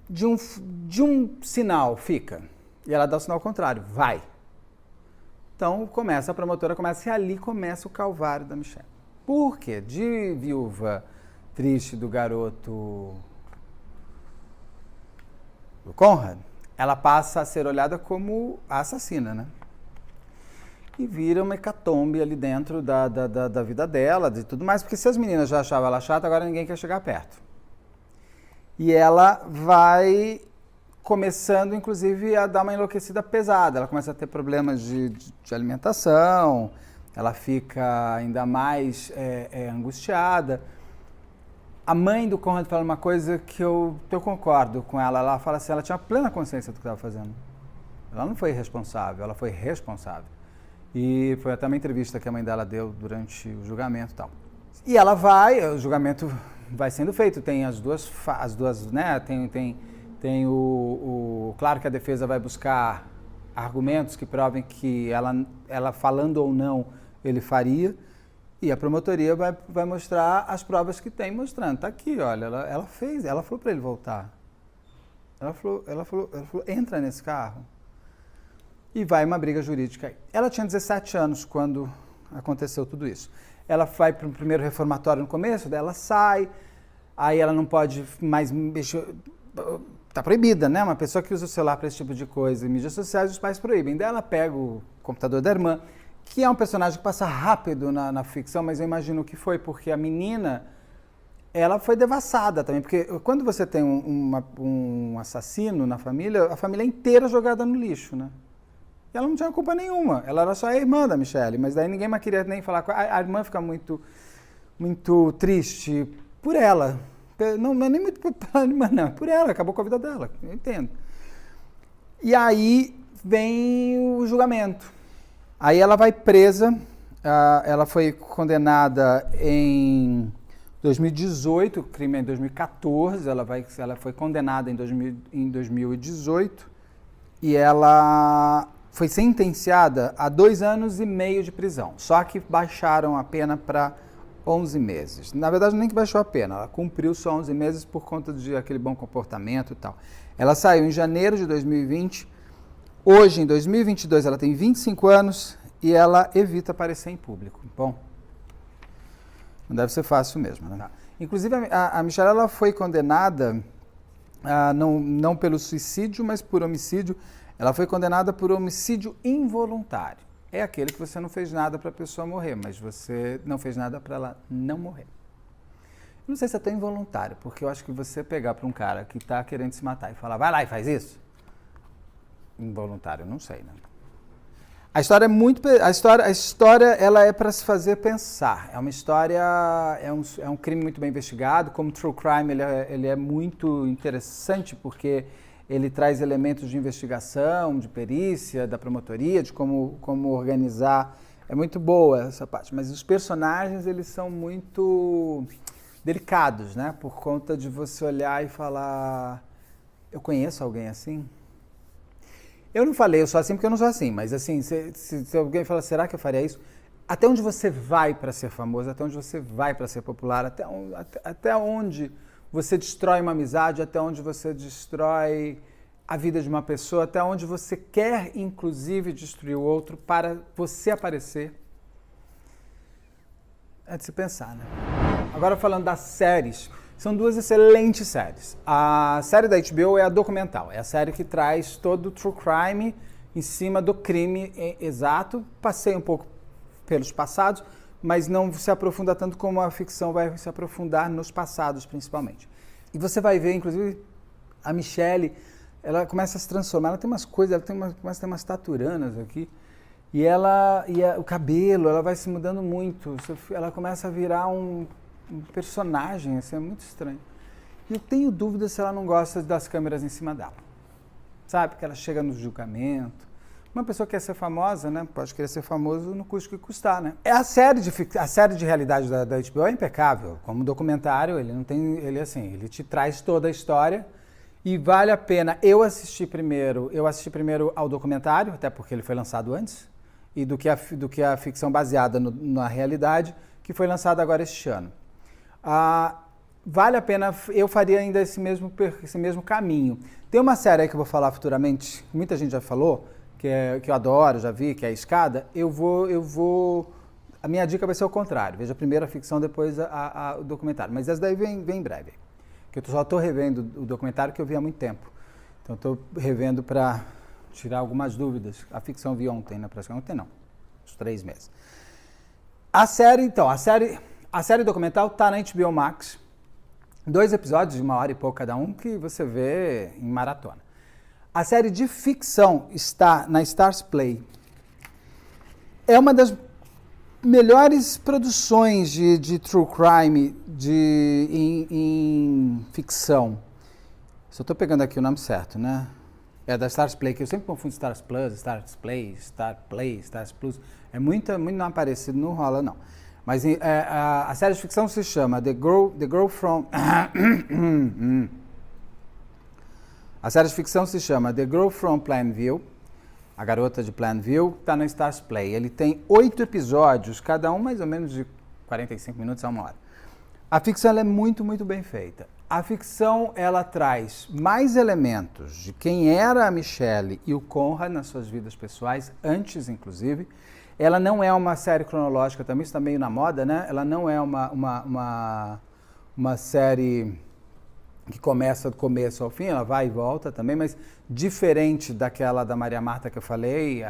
Speaker 1: de um sinal fica. E ela dá o sinal contrário, vai. Então a promotora começa, e ali começa o calvário da Michelle. Por quê? De viúva triste do garoto do Conrad, ela passa a ser olhada como a assassina, né? E vira uma hecatombe ali dentro da vida dela, de tudo mais, porque se as meninas já achavam ela chata, agora ninguém quer chegar perto. E ela vai começando, inclusive, a dar uma enlouquecida pesada. Ela começa a ter problemas de alimentação, ela fica ainda mais angustiada. A mãe do Conrad fala uma coisa que eu concordo com ela. Ela fala assim, ela tinha plena consciência do que estava fazendo. Ela não foi irresponsável, ela foi responsável. E foi até uma entrevista que a mãe dela deu durante o julgamento e tal. E ela o julgamento vai sendo feito, tem as duas, né, tem claro que a defesa vai buscar argumentos que provem que ela falando ou não, ele faria, e a promotoria vai mostrar as provas que tem mostrando. Tá aqui, olha, ela falou para ele voltar. Ela falou, entra nesse carro. E vai uma briga jurídica. Ela tinha 17 anos quando aconteceu tudo isso. Ela vai para o primeiro reformatório no começo, daí ela sai, aí ela não pode mais mexer. Está proibida, né? Uma pessoa que usa o celular para esse tipo de coisa, em mídias sociais, os pais proíbem. Daí ela pega o computador da irmã, que é um personagem que passa rápido na ficção, mas eu imagino que foi porque a menina, ela foi devassada também, porque quando você tem um assassino na família, a família inteira é jogada no lixo, né? E ela não tinha culpa nenhuma, ela era só a irmã da Michelle, mas daí ninguém mais queria nem falar com ela. A irmã fica muito, muito triste por ela. Não é nem muito pela irmã, não, é por ela, acabou com a vida dela, eu entendo. E aí vem o julgamento. Aí ela vai presa, ela foi condenada em 2018, o crime é em 2014, ela foi condenada em 2018 e ela foi sentenciada a 2 anos e meio de prisão, só que baixaram a pena para 11 meses. Na verdade, nem que baixou a pena, ela cumpriu só 11 meses por conta de aquele bom comportamento e tal. Ela saiu em janeiro de 2020, hoje, em 2022, ela tem 25 anos e ela evita aparecer em público. Bom, não deve ser fácil mesmo, né? Inclusive, a Michelle ela foi condenada, não pelo suicídio, mas por homicídio. Ela foi condenada por homicídio involuntário. É aquele que você não fez nada para a pessoa morrer, mas você não fez nada para ela não morrer. Não sei se é tão involuntário, porque eu acho que você pegar para um cara que está querendo se matar e falar, vai lá e faz isso, involuntário, não sei, né? A história ela é para se fazer pensar. É uma história, é um crime muito bem investigado. Como true crime, ele é muito interessante porque ele traz elementos de investigação, de perícia, da promotoria, de como organizar. É muito boa essa parte, mas os personagens, eles são muito delicados, né? Por conta de você olhar e falar, eu conheço alguém assim? Eu não falei, eu sou assim porque eu não sou assim, mas assim, se alguém fala, será que eu faria isso? Até onde você vai para ser famoso, até onde você vai para ser popular, até onde você destrói uma amizade, até onde você destrói a vida de uma pessoa, até onde você quer, inclusive, destruir o outro para você aparecer. É de se pensar, né? Agora falando das séries, são 2 excelentes séries. A série da HBO é a documental, é a série que traz todo o true crime em cima do crime exato. Passei um pouco pelos passados, mas não se aprofunda tanto como a ficção vai se aprofundar nos passados, principalmente. E você vai ver, inclusive, a Michelle, ela começa a se transformar, ela tem umas coisas, começa a ter umas taturanas aqui, e o cabelo, ela vai se mudando muito, ela começa a virar um personagem, assim, é muito estranho. E eu tenho dúvida se ela não gosta das câmeras em cima dela. Sabe, que ela chega no julgamento. Uma pessoa que quer ser famosa, né? Pode querer ser famoso no custo que custar, né? A série de realidade da HBO é impecável. Como documentário, ele te traz toda a história e vale a pena. Eu assisti primeiro ao documentário, até porque ele foi lançado antes, e do que a ficção baseada na realidade, que foi lançada agora este ano. vale a pena, eu faria ainda esse mesmo caminho. Tem uma série aí que eu vou falar futuramente, muita gente já falou, que eu adoro, já vi, que é a Escada. A minha dica vai ser o contrário. Veja primeiro a ficção, depois o documentário. Mas essa daí vem em breve. Que eu só estou revendo o documentário que eu vi há muito tempo. Então estou revendo para tirar algumas dúvidas. A ficção eu vi ontem, né? Ontem não, uns 3 meses. A série documental está na HBO Max. 2 episódios de 1 hora e pouco cada um, que você vê em maratona. A série de ficção está na Stars Play. É uma das melhores produções de true crime em ficção. Só estou pegando aqui o nome certo, né? É da Stars Play, que eu sempre confundo Stars Plus, Stars Play, Stars Plus. É muito não parecido, não rola não. Mas a série de ficção se chama The Girl from... A série de ficção se chama The Girl from Plainview, a garota de Plainview, está na Stars Play. Ele tem 8 episódios, cada um mais ou menos de 45 minutos a 1 hora. A ficção ela é muito bem feita. A ficção ela traz mais elementos de quem era a Michelle e o Conrad nas suas vidas pessoais, antes inclusive. Ela não é uma série cronológica, também está meio na moda, né? Ela não é uma série que começa do começo ao fim, ela vai e volta também, mas diferente daquela da Maria Marta que eu falei,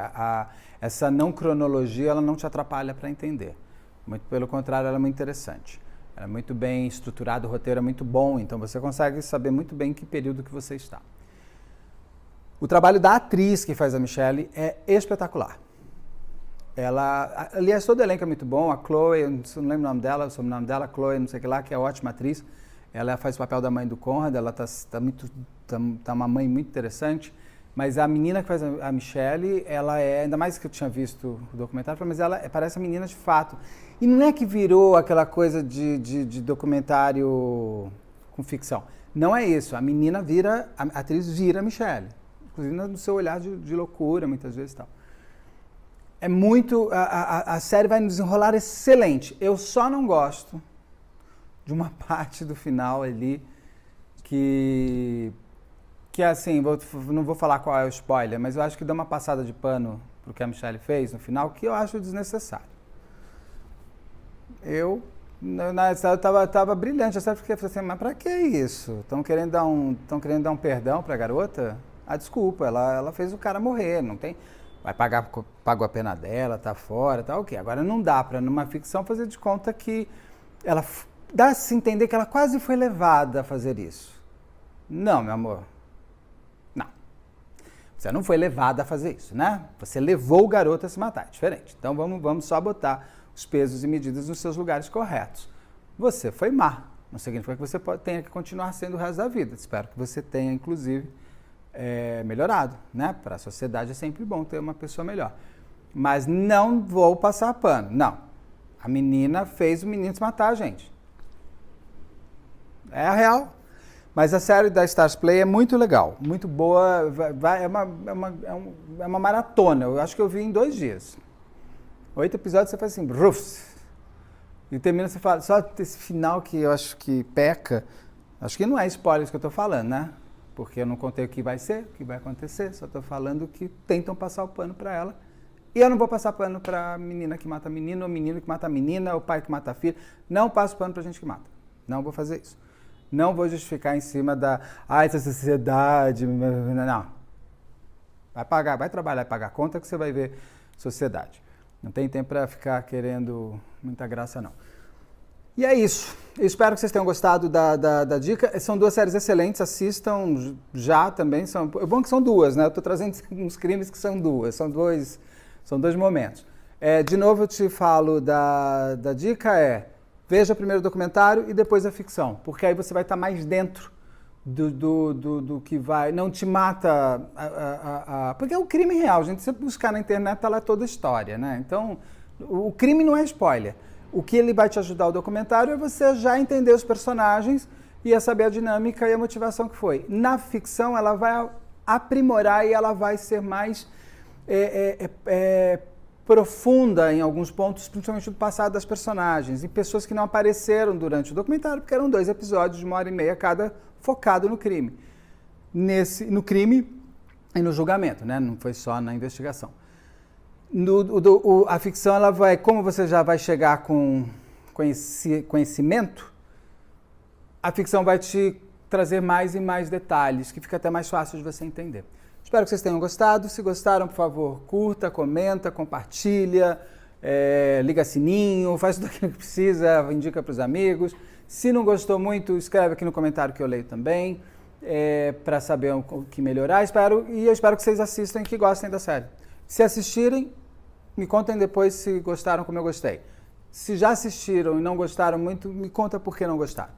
Speaker 1: essa não cronologia, ela não te atrapalha para entender. Muito pelo contrário, ela é muito interessante. Ela é muito bem estruturada, o roteiro é muito bom, então você consegue saber muito bem em que período que você está. O trabalho da atriz que faz a Michelle é espetacular. Ela, aliás, todo o elenco é muito bom. A Chloe, eu não lembro o nome dela, o sobrenome dela, Chloe, não sei o que lá, que é ótima atriz. Ela faz o papel da mãe do Conrad, ela tá uma mãe muito interessante. Mas a menina que faz a Michelle, ela é, ainda mais que eu tinha visto o documentário, mas ela parece a menina de fato. E não é que virou aquela coisa de documentário com ficção. Não é isso. A menina vira, a atriz vira a Michelle. Inclusive no seu olhar de loucura, muitas vezes e tal. É muito... A série vai nos desenrolar excelente. Eu só não gosto de uma parte do final ali que assim, não vou falar qual é o spoiler, mas eu acho que dá uma passada de pano pro que a Michelle fez no final, que eu acho desnecessário. Eu tava brilhante, eu fiquei assim, mas pra que isso? Estão querendo dar um perdão pra garota? Ah, desculpa, ela fez o cara morrer, não tem... Pagou a pena dela, tá fora, tá ok. Agora não dá pra, numa ficção, fazer de conta que ela... Dá-se entender que ela quase foi levada a fazer isso. Não, meu amor. Não. Você não foi levada a fazer isso, né? Você levou o garoto a se matar. É diferente. Então vamos só botar os pesos e medidas nos seus lugares corretos. Você foi má. Não significa que você tenha que continuar sendo o resto da vida. Espero que você tenha, inclusive, melhorado, né? Para a sociedade é sempre bom ter uma pessoa melhor. Mas não vou passar pano. Não. A menina fez o menino se matar, gente. É a real. Mas a série da Stars Play é muito legal, muito boa, é uma maratona. Eu acho que eu vi em 2 dias. 8 episódios, você faz assim, rufs. E termina, você fala, só esse final que eu acho que peca, acho que não é spoiler que eu estou falando, né? Porque eu não contei o que vai ser, o que vai acontecer, só estou falando que tentam passar o pano para ela. E eu não vou passar pano para a menina que mata a menina, ou menino que mata a menina, ou pai que mata a filha. Não passo pano para gente que mata. Não vou fazer isso. Não vou justificar em cima essa sociedade, não. Vai trabalhar, vai pagar a conta que você vai ver sociedade. Não tem tempo para ficar querendo muita graça, não. E é isso. Eu espero que vocês tenham gostado da dica. São 2 séries excelentes, assistam já também. É bom que são 2, né? Eu estou trazendo uns crimes que são 2, são dois momentos. De novo, eu te falo da dica veja primeiro o documentário e depois a ficção, porque aí você vai estar mais dentro do que vai... Não te mata... porque é um crime real, gente. Se você buscar na internet, tá lá toda a história, né? Então, o crime não é spoiler. O que ele vai te ajudar o documentário é você já entender os personagens e saber a dinâmica e a motivação que foi. Na ficção, ela vai aprimorar e ela vai ser mais profunda em alguns pontos, principalmente do passado das personagens, e pessoas que não apareceram durante o documentário, porque eram 2 episódios de 1h30 cada, focado no crime. No crime e no julgamento, né? Não foi só na investigação. A ficção, ela vai, como você já vai chegar com conhecimento, a ficção vai te trazer mais e mais detalhes, que fica até mais fácil de você entender. Espero que vocês tenham gostado. Se gostaram, por favor, curta, comenta, compartilha, liga sininho, faz tudo aquilo que precisa, indica para os amigos. Se não gostou muito, escreve aqui no comentário que eu leio também, para saber o que melhorar. Eu espero que vocês assistam e que gostem da série. Se assistirem, me contem depois se gostaram como eu gostei. Se já assistiram e não gostaram muito, me conta por que não gostaram.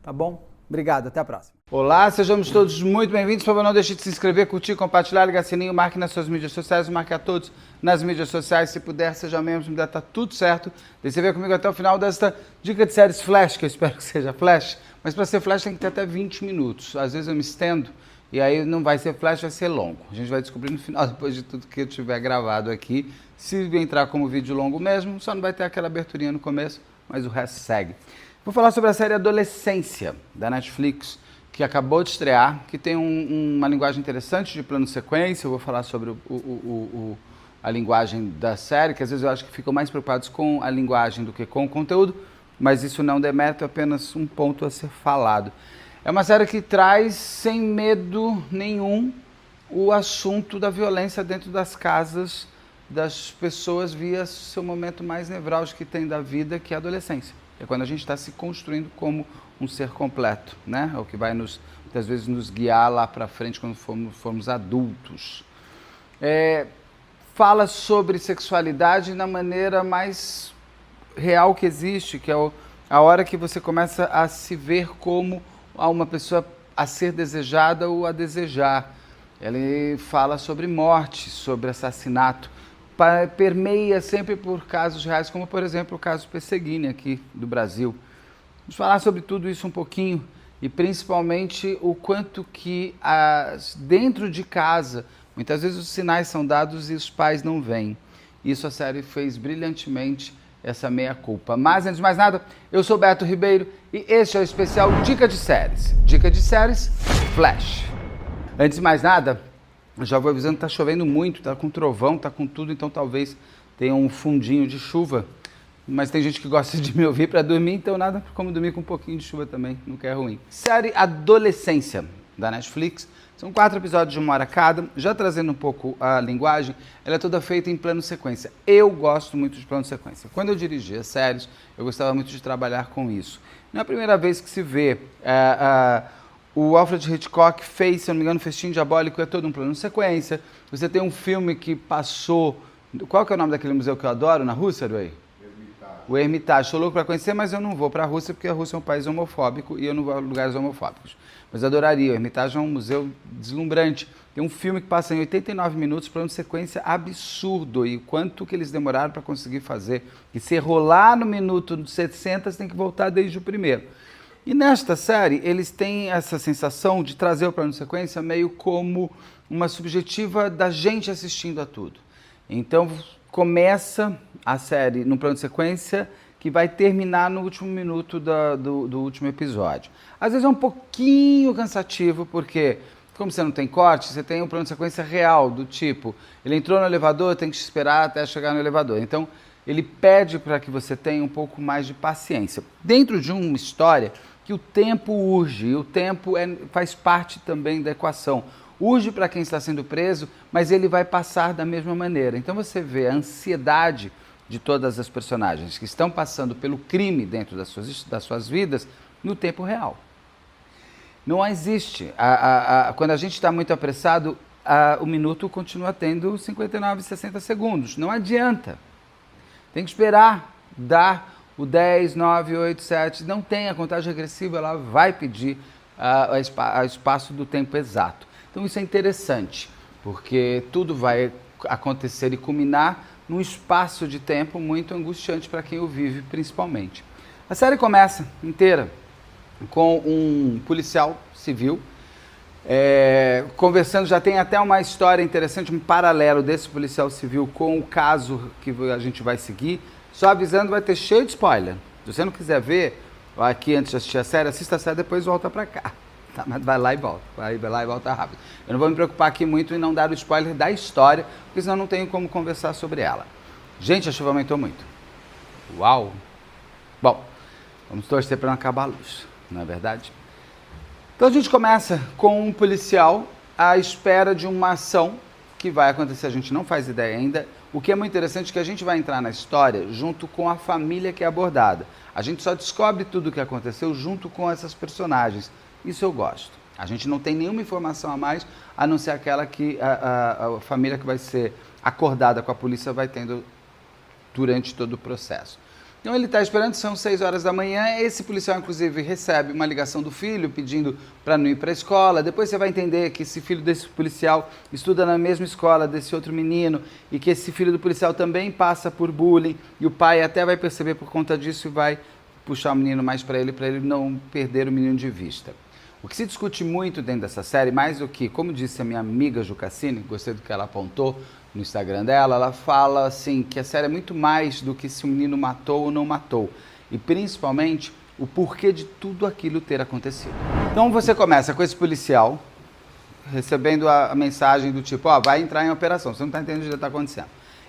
Speaker 1: Tá bom? Obrigado, até a próxima. Olá, sejamos todos muito bem-vindos. Por favor, não deixe de se inscrever, curtir, compartilhar, ligar sininho, marque nas suas mídias sociais, marque a todos nas mídias sociais. Se puder, seja membro, se puder, tá tudo certo. Deixe ver comigo até o final desta dica de séries Flash, que eu espero que seja Flash. Mas para ser Flash tem que ter até 20 minutos. Às vezes eu me estendo e aí não vai ser Flash, vai ser longo. A gente vai descobrir no final, depois de tudo que eu tiver gravado aqui. Se entrar como vídeo longo mesmo, só não vai ter aquela aberturinha no começo, mas o resto segue. Vou falar sobre a série Adolescência, da Netflix, que acabou de estrear, que tem uma linguagem interessante de plano sequência. Eu vou falar sobre a linguagem da série, que às vezes eu acho que ficam mais preocupados com a linguagem do que com o conteúdo, mas isso não demérito, é apenas um ponto a ser falado. É uma série que traz, sem medo nenhum, o assunto da violência dentro das casas das pessoas via seu momento mais nevrálgico que tem da vida, que é a adolescência. É quando a gente está se construindo como um ser completo, né? É o que vai muitas vezes nos guiar lá para frente quando formos adultos. Fala sobre sexualidade na maneira mais real que existe, que é a hora que você começa a se ver como uma pessoa a ser desejada ou a desejar. Ele fala sobre morte, sobre assassinato, permeia sempre por casos reais, como por exemplo o caso Pesseguini aqui do Brasil. Vamos falar sobre tudo isso um pouquinho e principalmente o quanto que dentro de casa, muitas vezes os sinais são dados e os pais não veem. Isso a série fez brilhantemente, essa meia-culpa. Mas antes de mais nada, eu sou Beto Ribeiro e este é o especial Dica de Séries. Dica de Séries Flash. Antes de mais nada, eu já vou avisando que tá chovendo muito, tá com trovão, tá com tudo, então talvez tenha um fundinho de chuva. Mas tem gente que gosta de me ouvir para dormir, então nada como dormir com um pouquinho de chuva também, nunca é ruim. Série Adolescência, da Netflix. São 4 episódios de 1 hora cada. Já trazendo um pouco a linguagem, ela é toda feita em plano sequência. Eu gosto muito de plano sequência. Quando eu dirigia séries, eu gostava muito de trabalhar com isso. Não é a primeira vez que se vê... O Alfred Hitchcock fez, se eu não me engano, Festim Diabólico, é todo um plano sequência. Você tem um filme que passou... Qual que é o nome daquele museu que eu adoro na Rússia, Aruei? O Hermitage. Estou louco para conhecer, mas eu não vou para a Rússia, porque a Rússia é um país homofóbico e eu não vou a lugares homofóbicos. Mas eu adoraria. O Hermitage é um museu deslumbrante. Tem um filme que passa em 89 minutos, plano sequência absurdo. E quanto que eles demoraram para conseguir fazer. E se rolar no minuto 60, você tem que voltar desde o primeiro. E nesta série, eles têm essa sensação de trazer o plano sequência meio como uma subjetiva da gente assistindo a tudo. Então, começa a série no plano sequência que vai terminar no último minuto do último episódio. Às vezes é um pouquinho cansativo, porque como você não tem corte, você tem um plano sequência real, do tipo, ele entrou no elevador, tem que esperar até chegar no elevador. Então, ele pede para que você tenha um pouco mais de paciência. Dentro de uma história que o tempo urge, e o tempo faz parte também da equação. Urge para quem está sendo preso, mas ele vai passar da mesma maneira. Então você vê a ansiedade de todas as personagens que estão passando pelo crime dentro das suas vidas no tempo real. Não existe. Quando a gente está muito apressado, o minuto continua tendo 59, 60 segundos. Não adianta. Tem que esperar dar o 10, 9, 8, 7. Não tem a contagem regressiva, ela vai pedir o espaço do tempo exato. Então isso é interessante, porque tudo vai acontecer e culminar num espaço de tempo muito angustiante para quem o vive, principalmente. A série começa inteira com um policial civil Conversando, já tem até uma história interessante, um paralelo desse policial civil com o caso que a gente vai seguir. Só avisando, vai ter cheio de spoiler. Se você não quiser ver aqui antes de assistir a série, assista a série, depois volta pra cá. Tá, mas vai lá e volta, vai lá e volta rápido. Eu não vou me preocupar aqui muito em não dar o spoiler da história, porque senão não tenho como conversar sobre ela. Gente, a chuva aumentou muito. Uau! Bom, vamos torcer para não acabar a luz, não é verdade? Então a gente começa com um policial à espera de uma ação que vai acontecer, a gente não faz ideia ainda. O que é muito interessante é que a gente vai entrar na história junto com a família que é abordada. A gente só descobre tudo o que aconteceu junto com essas personagens. Isso eu gosto. A gente não tem nenhuma informação a mais, a não ser aquela que a família que vai ser acordada com a polícia vai tendo durante todo o processo. Então ele está esperando, são 6 horas da manhã, esse policial inclusive recebe uma ligação do filho pedindo para não ir para a escola. Depois você vai entender que esse filho desse policial estuda na mesma escola desse outro menino e que esse filho do policial também passa por bullying e o pai até vai perceber por conta disso e vai puxar o menino mais para ele não perder o menino de vista. O que se discute muito dentro dessa série, mais do que, como disse a minha amiga Jucassine, gostei do que ela apontou no Instagram dela, ela fala assim que a série é muito mais do que se o menino matou ou não matou, e principalmente o porquê de tudo aquilo ter acontecido. Então você começa com esse policial recebendo a mensagem do tipo, vai entrar em operação, você não está entendendo o que está acontecendo.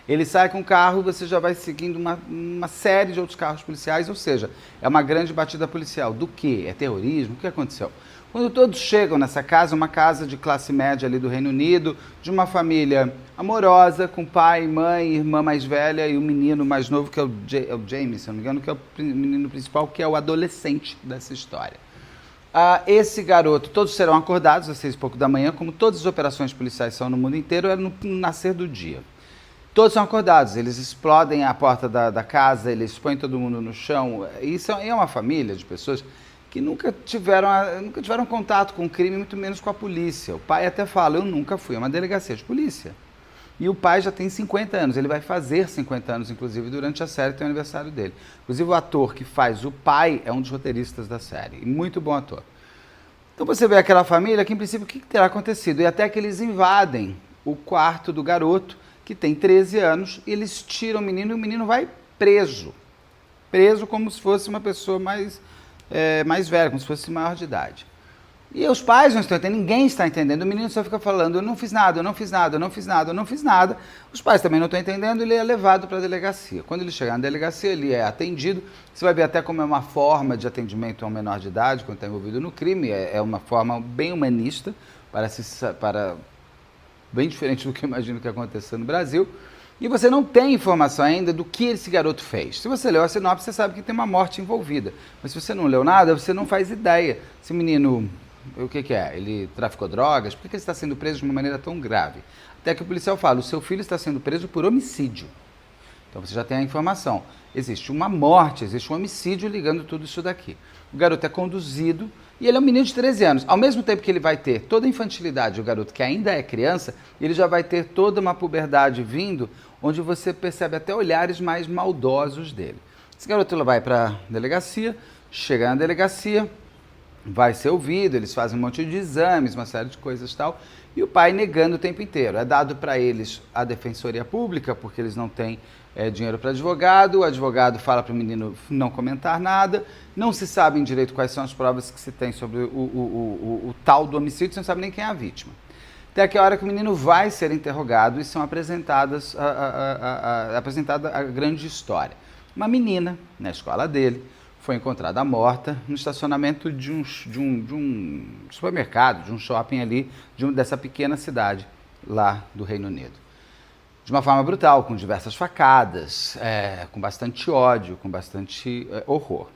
Speaker 1: Ele sai com o carro e você já vai seguindo uma série de outros carros policiais, ou seja, é uma grande batida policial. Do quê? É terrorismo? O que aconteceu? Quando todos chegam nessa casa, uma casa de classe média ali do Reino Unido, de uma família amorosa, com pai, mãe, irmã mais velha e o menino mais novo, que é o James, se não me engano, que é o menino principal, que é o adolescente dessa história. Esse garoto, todos serão acordados às 6 e pouco da manhã, como todas as operações policiais são no mundo inteiro, é no nascer do dia. Todos são acordados, eles explodem a porta da casa, eles põem todo mundo no chão. Isso é uma família de pessoas que nunca tiveram contato com o crime, muito menos com a polícia. O pai até fala, eu nunca fui a uma delegacia de polícia. E o pai já tem 50 anos, ele vai fazer 50 anos, inclusive, durante a série, tem o aniversário dele. Inclusive, o ator que faz o pai é um dos roteiristas da série, e muito bom ator. Então você vê aquela família que, em princípio, o que terá acontecido? E até que eles invadem o quarto do garoto, que tem 13 anos, e eles tiram o menino e o menino vai preso. Preso como se fosse uma pessoa mais velha, como se fosse maior de idade. E os pais não estão entendendo, ninguém está entendendo, o menino só fica falando, eu não fiz nada, eu não fiz nada, eu não fiz nada, eu não fiz nada. Os pais também não estão entendendo, ele é levado para a delegacia. Quando ele chegar na delegacia, ele é atendido, você vai ver até como é uma forma de atendimento a um menor de idade, quando está envolvido no crime, é uma forma bem humanista, bem diferente do que eu imagino que aconteceu no Brasil. E você não tem informação ainda do que esse garoto fez. Se você leu a sinopse, você sabe que tem uma morte envolvida. Mas se você não leu nada, você não faz ideia. Esse menino, o que é? Ele traficou drogas? Por que ele está sendo preso de uma maneira tão grave? Até que o policial fala, o seu filho está sendo preso por homicídio. Então você já tem a informação. Existe uma morte, existe um homicídio ligando tudo isso daqui. O garoto é conduzido e ele é um menino de 13 anos. Ao mesmo tempo que ele vai ter toda a infantilidade, o garoto que ainda é criança, ele já vai ter toda uma puberdade vindo, onde você percebe até olhares mais maldosos dele. Esse garoto vai para a delegacia, chega na delegacia, vai ser ouvido, eles fazem um monte de exames, uma série de coisas e tal, e o pai negando o tempo inteiro. É dado para eles a defensoria pública, porque eles não têm dinheiro para advogado, o advogado fala para o menino não comentar nada, não se sabe direito quais são as provas que se tem sobre o tal do homicídio, você não sabe nem quem é a vítima. Até que a hora que o menino vai ser interrogado e são apresentada a grande história. Uma menina, na escola dele, foi encontrada morta no estacionamento de um supermercado, de um shopping ali, dessa pequena cidade lá do Reino Unido. De uma forma brutal, com diversas facadas, com bastante ódio, com bastante horror.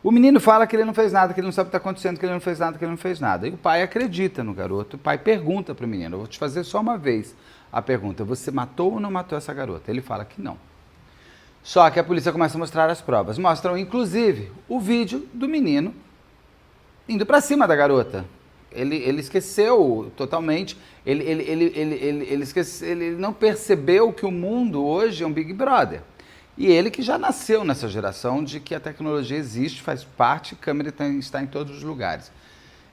Speaker 1: O menino fala que ele não fez nada, que ele não sabe o que está acontecendo, que ele não fez nada, que ele não fez nada. E o pai acredita no garoto, o pai pergunta para o menino, eu vou te fazer só uma vez a pergunta, você matou ou não matou essa garota? Ele fala que não. Só que a polícia começa a mostrar as provas. Mostram, inclusive, o vídeo do menino indo para cima da garota. Ele esqueceu totalmente, ele não percebeu que o mundo hoje é um Big Brother. E ele que já nasceu nessa geração de que a tecnologia existe, faz parte, a câmera está em todos os lugares.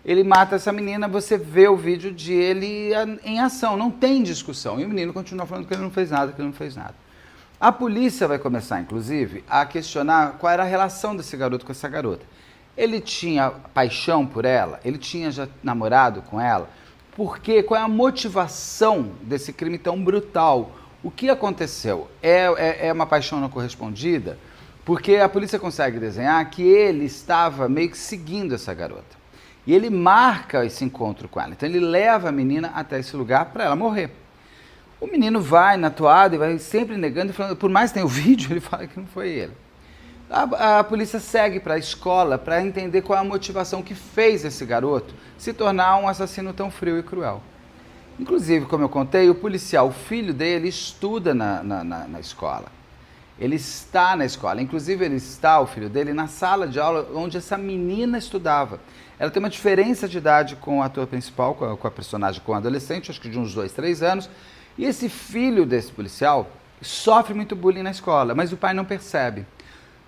Speaker 1: ele mata essa menina, você vê o vídeo de ele em ação, não tem discussão. E o menino continua falando que ele não fez nada, que ele não fez nada. A polícia vai começar, inclusive, a questionar qual era a relação desse garoto com essa garota. Ele tinha paixão por ela? Ele tinha já namorado com ela? Porque qual é a motivação desse crime tão brutal? O que aconteceu? É uma paixão não correspondida? Porque a polícia consegue desenhar que ele estava meio que seguindo essa garota. E ele marca esse encontro com ela. Então ele leva a menina até esse lugar para ela morrer. O menino vai na toada e vai sempre negando, falando, por mais que tenha o vídeo, ele fala que não foi ele. A polícia segue para a escola para entender qual é a motivação que fez esse garoto se tornar um assassino tão frio e cruel. Inclusive, como eu contei, o policial, o filho dele, estuda na escola. Ele está na escola. Inclusive, o filho dele, na sala de aula onde essa menina estudava. Ela tem uma diferença de idade com o ator principal, com a personagem, com o adolescente, acho que de uns 2, 3 anos. E esse filho desse policial sofre muito bullying na escola, mas o pai não percebe.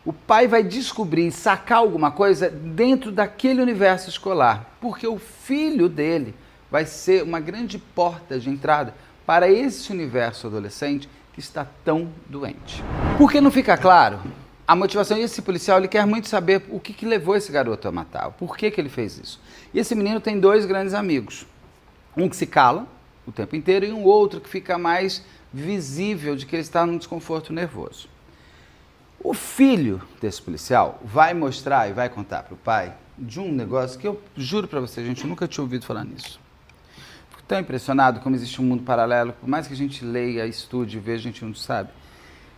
Speaker 1: O pai vai descobrir, sacar alguma coisa dentro daquele universo escolar, porque o filho dele vai ser uma grande porta de entrada para esse universo adolescente que está tão doente. Porque não fica claro a motivação, e esse policial ele quer muito saber o que levou esse garoto a matar, por que ele fez isso. E esse menino tem 2 grandes amigos, um que se cala o tempo inteiro e um outro que fica mais visível de que ele está num desconforto nervoso. O filho desse policial vai mostrar e vai contar para o pai de um negócio que eu juro para você, gente, eu nunca tinha ouvido falar nisso. Fico tão impressionado como existe um mundo paralelo, por mais que a gente leia, estude, veja, a gente não sabe.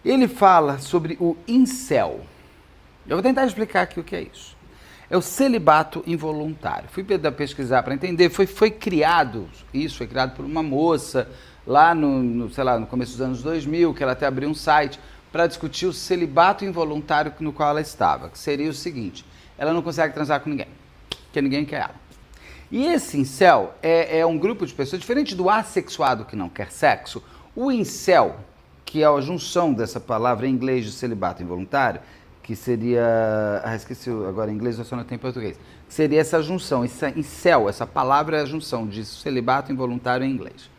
Speaker 1: Ele fala sobre o incel. Eu vou tentar explicar aqui o que é isso. É o celibato involuntário. Fui pesquisar para entender, foi criado por uma moça lá sei lá, no começo dos anos 2000, que ela até abriu um site para discutir o celibato involuntário no qual ela estava, que seria o seguinte: ela não consegue transar com ninguém, porque ninguém quer ela. E esse incel é um grupo de pessoas, diferente do assexuado que não quer sexo, o incel, que é a junção dessa palavra em inglês de celibato involuntário, que seria, esqueci agora em inglês, eu só não tenho em português, seria essa junção, incel, essa palavra é a junção de celibato involuntário em inglês,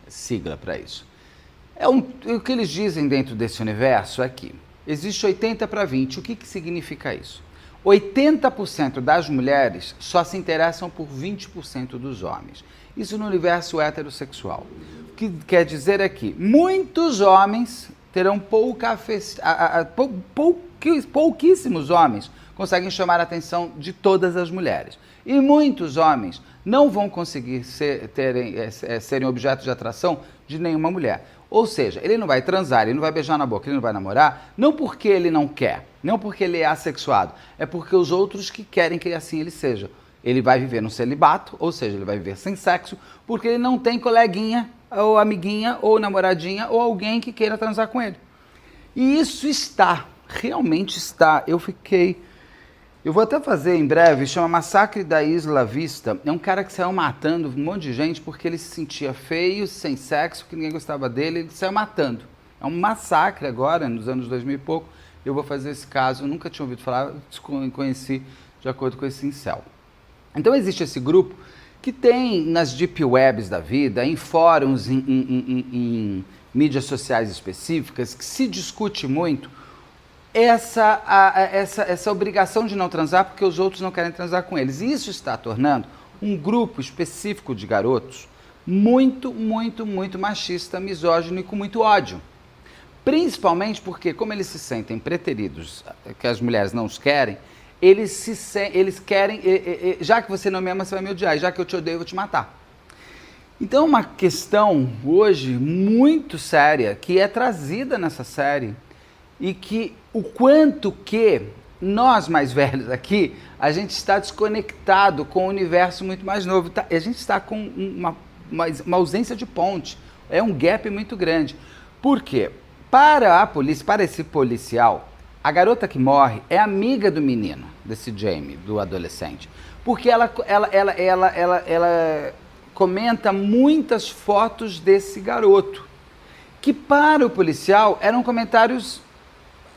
Speaker 1: sigla para isso. O que eles dizem dentro desse universo é que existe 80-20. O que significa isso? 80% das mulheres só se interessam por 20% dos homens. Isso no universo heterossexual. O que quer dizer é que muitos homens terão pouquíssimos homens conseguem chamar a atenção de todas as mulheres. E muitos homens não vão conseguir serem objeto de atração de nenhuma mulher. Ou seja, ele não vai transar, ele não vai beijar na boca, ele não vai namorar, não porque ele não quer, não porque ele é assexuado, é porque os outros que querem que assim ele seja. Ele vai viver no celibato, ou seja, ele vai viver sem sexo, porque ele não tem coleguinha, ou amiguinha, ou namoradinha, ou alguém que queira transar com ele. E isso realmente está. Eu vou até fazer em breve, chama Massacre da Isla Vista. É um cara que saiu matando um monte de gente porque ele se sentia feio, sem sexo, que ninguém gostava dele, ele saiu matando. É um massacre agora, nos anos 2000 e pouco. Eu vou fazer esse caso, eu nunca tinha ouvido falar, conheci de acordo com esse incel. Então existe esse grupo que tem nas deep webs da vida, em fóruns, em mídias sociais específicas, que se discute muito essa obrigação de não transar porque os outros não querem transar com eles. E isso está tornando um grupo específico de garotos muito, muito, muito machista, misógino e com muito ódio. Principalmente porque, como eles se sentem preteridos, que as mulheres não os querem, eles querem, já que você não me ama, você vai me odiar, e já que eu te odeio, eu vou te matar. Então, uma questão hoje muito séria, que é trazida nessa série, e que o quanto que nós mais velhos aqui, a gente está desconectado com o universo muito mais novo. A gente está com uma ausência de ponte, é um gap muito grande. Por quê? Para a polícia, para esse policial, a garota que morre é amiga do menino, desse Jamie, do adolescente. Porque ela comenta muitas fotos desse garoto, que para o policial eram comentários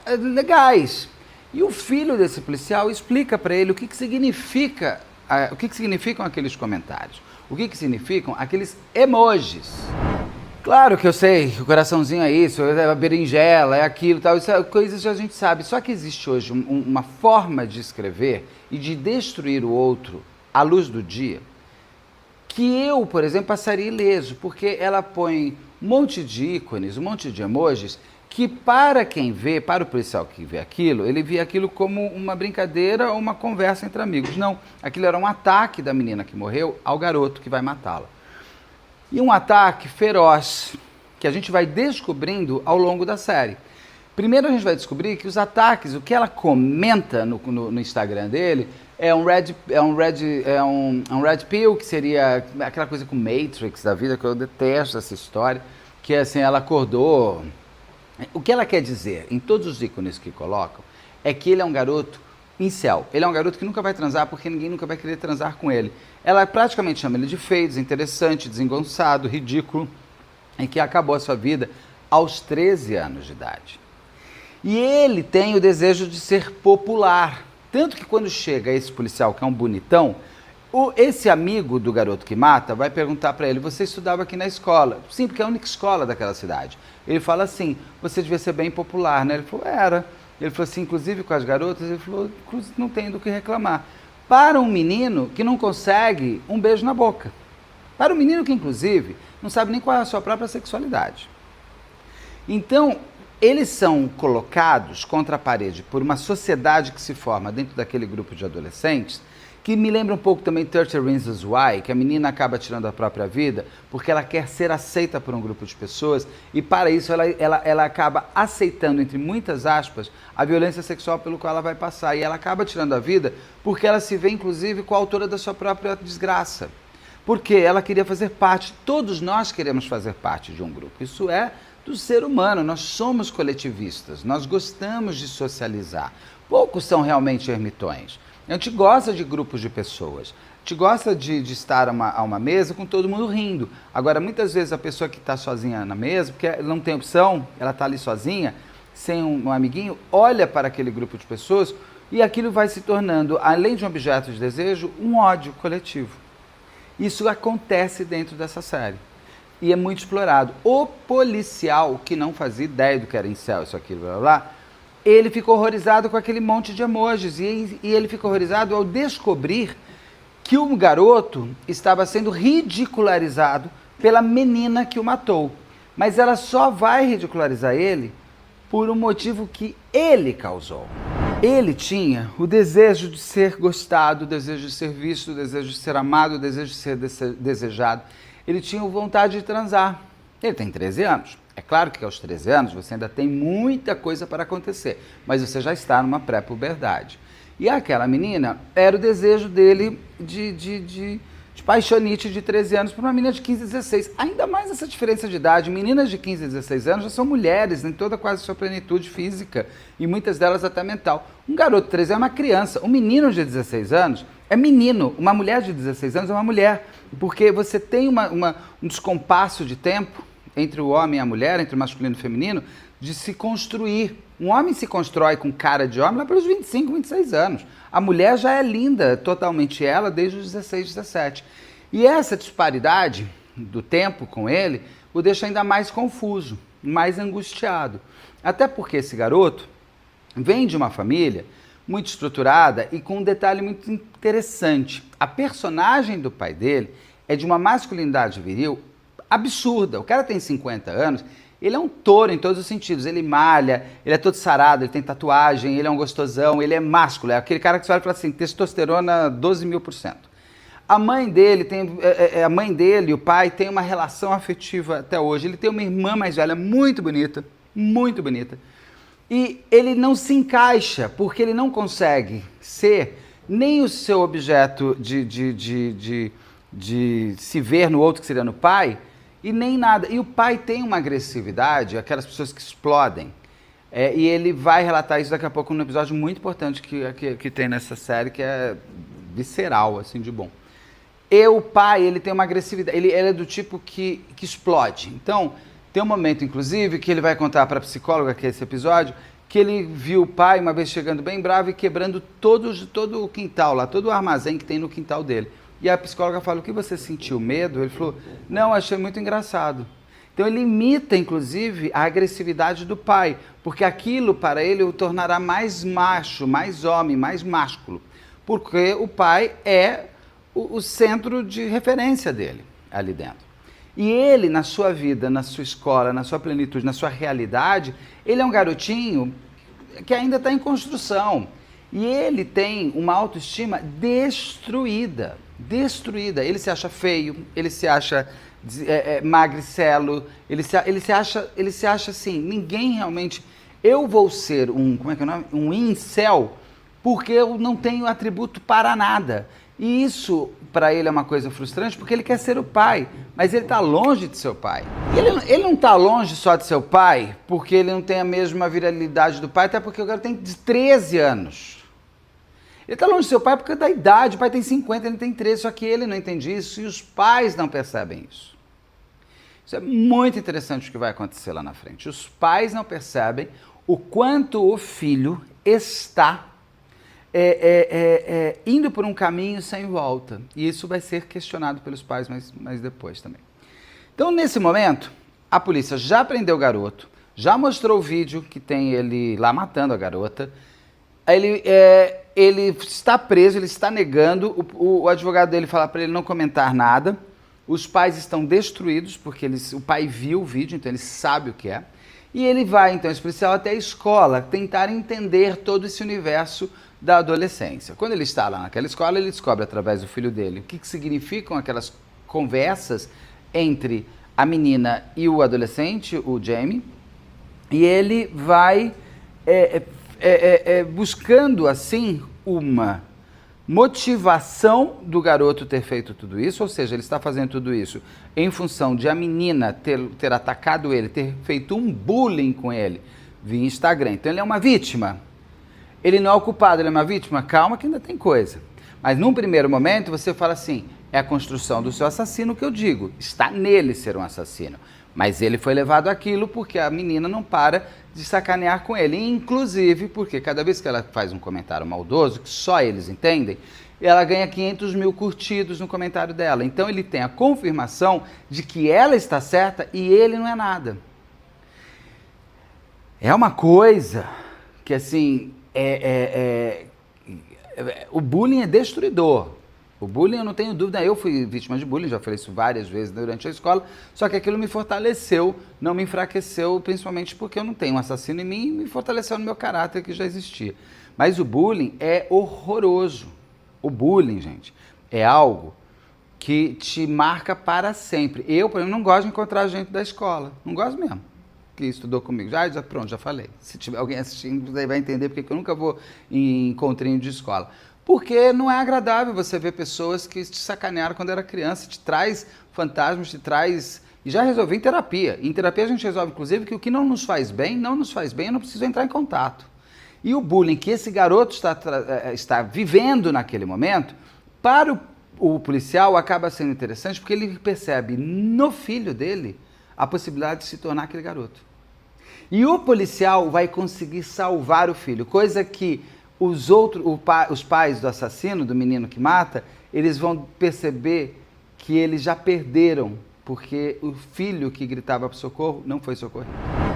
Speaker 1: legais. E o filho desse policial explica para ele o que significa
Speaker 2: o que significam aqueles comentários? O que significam aqueles emojis? Claro que eu sei, o coraçãozinho é isso, é a berinjela, é aquilo, tal, isso é coisas que a gente sabe. Só que existe hoje uma forma de escrever e de destruir o outro à luz do dia, que eu, por exemplo, passaria ileso, porque ela põe um monte de ícones, um monte de emojis, que para quem vê, para o policial que vê aquilo, ele vê aquilo como uma brincadeira ou uma conversa entre amigos. Não, aquilo era um ataque da menina que morreu ao garoto que vai matá-la. E um ataque feroz, que a gente vai descobrindo ao longo da série. Primeiro a gente vai descobrir que os ataques, o que ela comenta no Instagram dele, é um red pill, que seria aquela coisa com Matrix da vida, que eu detesto essa história, que é assim, ela acordou. O que ela quer dizer, em todos os ícones que colocam, é que ele é um garoto incel. Ele é um garoto que nunca vai transar porque ninguém nunca vai querer transar com ele. Ela praticamente chama ele de feio, desinteressante, desengonçado, ridículo, e que acabou a sua vida aos 13 anos de idade. E ele tem o desejo de ser popular. Tanto que quando chega esse policial, que é um bonitão, esse amigo do garoto que mata vai perguntar para ele: você estudava aqui na escola? Sim, porque é a única escola daquela cidade. Ele fala assim: você devia ser bem popular, né? Ele falou: era. Ele falou assim, inclusive com as garotas, ele falou: não tem do que reclamar. Para um menino que não consegue um beijo na boca. Para um menino que, inclusive, não sabe nem qual é a sua própria sexualidade. Então, eles são colocados contra a parede por uma sociedade que se forma dentro daquele grupo de adolescentes, que me lembra um pouco também 30 Reasons Why, que a menina acaba tirando a própria vida porque ela quer ser aceita por um grupo de pessoas e para isso ela acaba aceitando, entre muitas aspas, a violência sexual pelo qual ela vai passar. E ela acaba tirando a vida porque ela se vê, inclusive, com a autora da sua própria desgraça. Porque ela queria fazer parte, todos nós queremos fazer parte de um grupo. Isso é do ser humano, nós somos coletivistas, nós gostamos de socializar. Poucos são realmente ermitões. A gente gosta de grupos de pessoas, a gente gosta de estar a uma mesa com todo mundo rindo. Agora, muitas vezes a pessoa que está sozinha na mesa, porque não tem opção, ela está ali sozinha, sem um amiguinho, olha para aquele grupo de pessoas e aquilo vai se tornando, além de um objeto de desejo, um ódio coletivo. Isso acontece dentro dessa série e é muito explorado. O policial, que não fazia ideia do que era incel, isso, aquilo, blá, blá, blá, ele ficou horrorizado com aquele monte de emojis e ele ficou horrorizado ao descobrir que um garoto estava sendo ridicularizado pela menina que o matou. Mas ela só vai ridicularizar ele por um motivo que ele causou. Ele tinha o desejo de ser gostado, o desejo de ser visto, o desejo de ser amado, o desejo de ser desejado. Ele tinha vontade de transar. Ele tem 13 anos. É claro que aos 13 anos você ainda tem muita coisa para acontecer, mas você já está numa pré-puberdade. E aquela menina era o desejo dele de paixonite de 13 anos para uma menina de 15 e 16. Ainda mais essa diferença de idade. Meninas de 15 e 16 anos já são mulheres, em toda quase sua plenitude física, e muitas delas até mental. Um garoto de 13 anos é uma criança. Um menino de 16 anos é menino. Uma mulher de 16 anos é uma mulher. Porque você tem um descompasso de tempo entre o homem e a mulher, entre o masculino e o feminino, de se construir. Um homem se constrói com cara de homem lá pelos 25, 26 anos. A mulher já é linda, totalmente ela, desde os 16, 17. E essa disparidade do tempo com ele o deixa ainda mais confuso, mais angustiado. Até porque esse garoto vem de uma família muito estruturada e com um detalhe muito interessante. A personagem do pai dele é de uma masculinidade viril absurda. O cara tem 50 anos, ele é um touro em todos os sentidos. Ele malha, ele é todo sarado, ele tem tatuagem, ele é um gostosão, ele é másculo. É aquele cara que você olha e fala assim, testosterona 12.000%. A mãe dele e o pai têm uma relação afetiva até hoje. Ele tem uma irmã mais velha muito bonita, muito bonita. E ele não se encaixa, porque ele não consegue ser nem o seu objeto de se ver no outro, que seria no pai, e nem nada. E o pai tem uma agressividade, aquelas pessoas que explodem. E ele vai relatar isso daqui a pouco num episódio muito importante que tem nessa série, que é visceral, assim, de bom. E o pai, ele tem uma agressividade, ele é do tipo que explode. Então, tem um momento, inclusive, que ele vai contar para a psicóloga, que é esse episódio, que ele viu o pai uma vez chegando bem bravo e quebrando todo o quintal lá, todo o armazém que tem no quintal dele. E a psicóloga falou: o que você sentiu? Medo? Ele falou: não, achei muito engraçado. Então ele imita, inclusive, a agressividade do pai, porque aquilo para ele o tornará mais macho, mais homem, mais másculo, porque o pai é o centro de referência dele ali dentro. E ele, na sua vida, na sua escola, na sua plenitude, na sua realidade, ele é um garotinho que ainda está em construção. E ele tem uma autoestima destruída. Destruída. Ele se acha feio, ele se acha magricelo, ele se acha assim, ninguém realmente... Eu vou ser como é que é o nome? Um incel, porque eu não tenho atributo para nada. E isso, para ele, é uma coisa frustrante, porque ele quer ser o pai, mas ele está longe de ser o pai. Ele não está longe só de ser o pai, porque ele não tem a mesma viralidade do pai, até porque o garoto tem 13 anos. Ele está longe de ser o pai porque da idade, o pai tem 50, ele tem 13, só que ele não entende isso e os pais não percebem isso. Isso é muito interessante o que vai acontecer lá na frente. Os pais não percebem o quanto o filho está indo por um caminho sem volta. E isso vai ser questionado pelos pais mais depois também. Então, nesse momento, a polícia já prendeu o garoto, já mostrou o vídeo que tem ele lá matando a garota. Ele está preso, ele está negando, o advogado dele fala para ele não comentar nada. Os pais estão destruídos, porque o pai viu o vídeo, então ele sabe o que é. E ele vai, então, esse policial, até a escola, tentar entender todo esse universo da adolescência. Quando ele está lá naquela escola, ele descobre através do filho dele o que significam aquelas conversas entre a menina e o adolescente, o Jamie, e ele vai buscando, assim, uma motivação do garoto ter feito tudo isso, ou seja, ele está fazendo tudo isso em função de a menina ter atacado ele, ter feito um bullying com ele via Instagram. Então ele é uma vítima. Ele não é o culpado, ele é uma vítima. Calma que ainda tem coisa. Mas num primeiro momento você fala assim, é a construção do seu assassino que eu digo, está nele ser um assassino. Mas ele foi levado àquilo porque a menina não para de sacanear com ele. Inclusive porque cada vez que ela faz um comentário maldoso, que só eles entendem, ela ganha 500 mil curtidos no comentário dela. Então ele tem a confirmação de que ela está certa e ele não é nada. É uma coisa que, assim, o bullying é destruidor. O bullying, eu não tenho dúvida, eu fui vítima de bullying, já falei isso várias vezes durante a escola, só que aquilo me fortaleceu, não me enfraqueceu, principalmente porque eu não tenho um assassino em mim, e me fortaleceu no meu caráter que já existia. Mas o bullying é horroroso. O bullying, gente, é algo que te marca para sempre. Eu, por exemplo, não gosto de encontrar gente da escola, não gosto mesmo, que estudou comigo. Pronto, já falei. Se tiver alguém assistindo, você vai entender porque eu nunca vou em encontrinho de escola. Porque não é agradável você ver pessoas que te sacanearam quando era criança, te traz fantasmas, te traz... E já resolvi em terapia. Em terapia a gente resolve, inclusive, que o que não nos faz bem, eu não preciso entrar em contato. E o bullying que esse garoto está vivendo naquele momento, para o policial acaba sendo interessante porque ele percebe no filho dele a possibilidade de se tornar aquele garoto. E o policial vai conseguir salvar o filho, coisa que os pais do assassino, do menino que mata, eles vão perceber que eles já perderam, porque o filho que gritava por socorro não foi socorrido.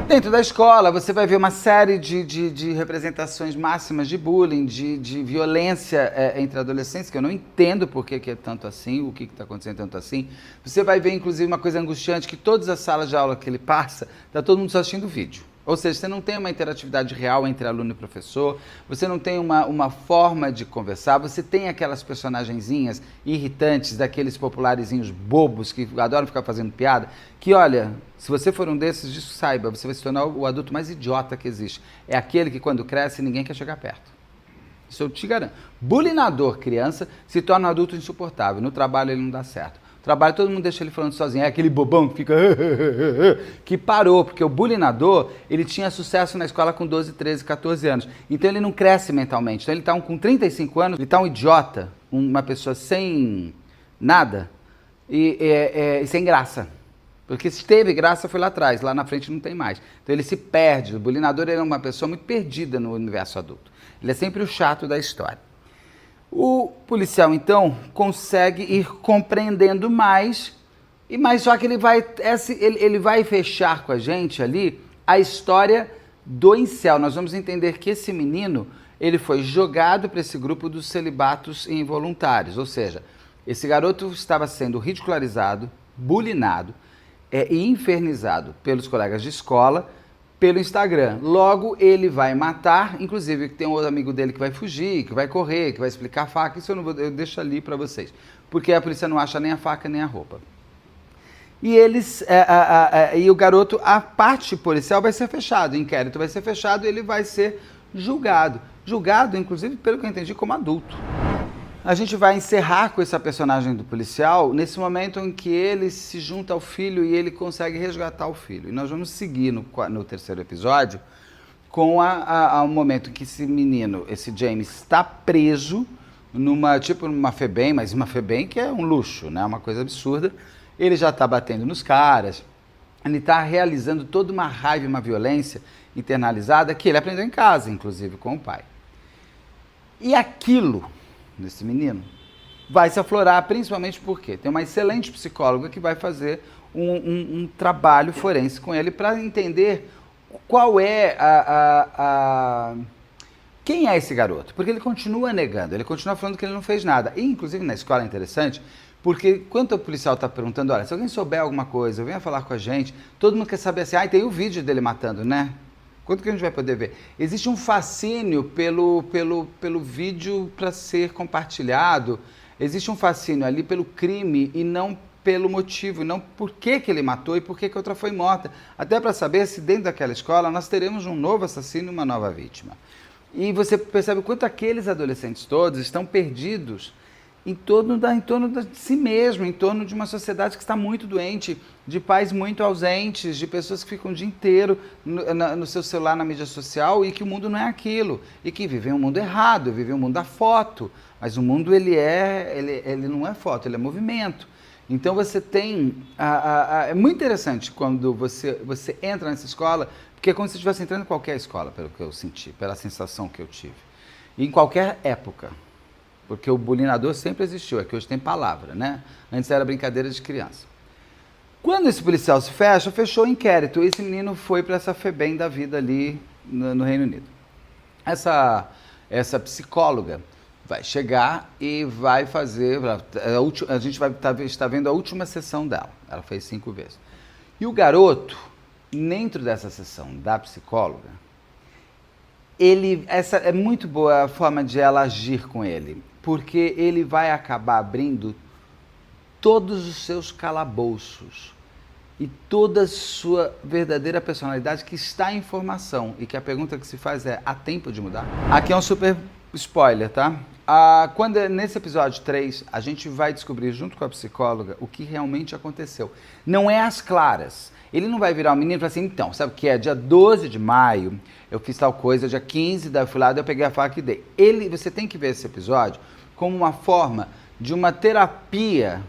Speaker 2: Dentro da escola, você vai ver uma série de representações máximas de bullying, de violência entre adolescentes, que eu não entendo por que é tanto assim, o que está acontecendo tanto assim. Você vai ver, inclusive, uma coisa angustiante, que todas as salas de aula que ele passa, está todo mundo só assistindo vídeo. Ou seja, você não tem uma interatividade real entre aluno e professor, você não tem uma forma de conversar, você tem aquelas personagenzinhas irritantes, daqueles popularizinhos bobos que adoram ficar fazendo piada, que olha, se você for um desses, disso saiba, você vai se tornar o adulto mais idiota que existe. É aquele que quando cresce ninguém quer chegar perto. Isso eu te garanto. Bulinador criança se torna um adulto insuportável, no trabalho ele não dá certo. Trabalho, todo mundo deixa ele falando sozinho, é aquele bobão que fica... que parou, porque o bulinador, ele tinha sucesso na escola com 12, 13, 14 anos. Então ele não cresce mentalmente. Então ele está com 35 anos, ele está um idiota, uma pessoa sem nada e sem graça. Porque se teve graça foi lá atrás, lá na frente não tem mais. Então ele se perde. O bulinador é uma pessoa muito perdida no universo adulto. Ele é sempre o chato da história. O policial, então, consegue ir compreendendo mais, mas só que ele vai fechar com a gente ali a história do incel. Nós vamos entender que esse menino, ele foi jogado para esse grupo dos celibatos involuntários, ou seja, esse garoto estava sendo ridicularizado, bulinado e infernizado pelos colegas de escola, pelo Instagram. Logo, ele vai matar, inclusive tem um outro amigo dele que vai fugir, que vai correr, que vai explicar a faca. Isso eu deixo ali para vocês, porque a polícia não acha nem a faca nem a roupa. E e o garoto, a parte policial vai ser fechada, o inquérito vai ser fechado e ele vai ser julgado. Julgado, inclusive, pelo que eu entendi, como adulto. A gente vai encerrar com essa personagem do policial nesse momento em que ele se junta ao filho e ele consegue resgatar o filho. E nós vamos seguir no terceiro episódio com o momento em que esse menino, esse James, está preso numa FEBEM, mas uma FEBEM que é um luxo, né? Uma coisa absurda. Ele já está batendo nos caras, ele está realizando toda uma raiva e uma violência internalizada que ele aprendeu em casa, inclusive com o pai. E aquilo desse menino vai se aflorar principalmente porque tem uma excelente psicóloga que vai fazer um trabalho forense com ele para entender qual é quem é esse garoto, porque ele continua negando, ele continua falando que ele não fez nada. E inclusive na escola é interessante, porque quando o policial está perguntando, olha, se alguém souber alguma coisa, venha falar com a gente, todo mundo quer saber assim, tem o vídeo dele matando, né? Quanto que a gente vai poder ver? Existe um fascínio pelo vídeo para ser compartilhado, existe um fascínio ali pelo crime e não pelo motivo, não por que ele matou e por que outra foi morta. Até para saber se dentro daquela escola nós teremos um novo assassino e uma nova vítima. E você percebe o quanto aqueles adolescentes todos estão perdidos em torno de si mesmo, em torno de uma sociedade que está muito doente, de pais muito ausentes, de pessoas que ficam o dia inteiro no seu celular, na mídia social, e que o mundo não é aquilo, e que vivem um mundo errado, vivem um mundo da foto, mas o mundo ele não é foto, ele é movimento. Então você tem, é muito interessante quando você entra nessa escola, porque é como se você estivesse entrando em qualquer escola, pelo que eu senti, pela sensação que eu tive, e em qualquer época. Porque o bulinador sempre existiu, é que hoje tem palavra, né? Antes era brincadeira de criança. Quando esse policial se fechou o inquérito. Esse menino foi para essa FEBEM da vida ali no Reino Unido. Essa psicóloga vai chegar e vai fazer... A gente vai estar vendo a última sessão dela. Ela fez 5 vezes. E o garoto, dentro dessa sessão da psicóloga, essa é muito boa a forma de ela agir com ele, porque ele vai acabar abrindo todos os seus calabouços e toda a sua verdadeira personalidade que está em formação e que a pergunta que se faz é, há tempo de mudar? Aqui é um super spoiler, tá? Nesse episódio 3, a gente vai descobrir junto com a psicóloga o que realmente aconteceu. Não é às claras. Ele não vai virar um menino e falar assim, então, sabe o que é? Dia 12 de maio, eu fiz tal coisa, dia 15, daí eu fui lá, daí eu peguei a faca e dei. Você tem que ver esse episódio como uma forma de uma terapia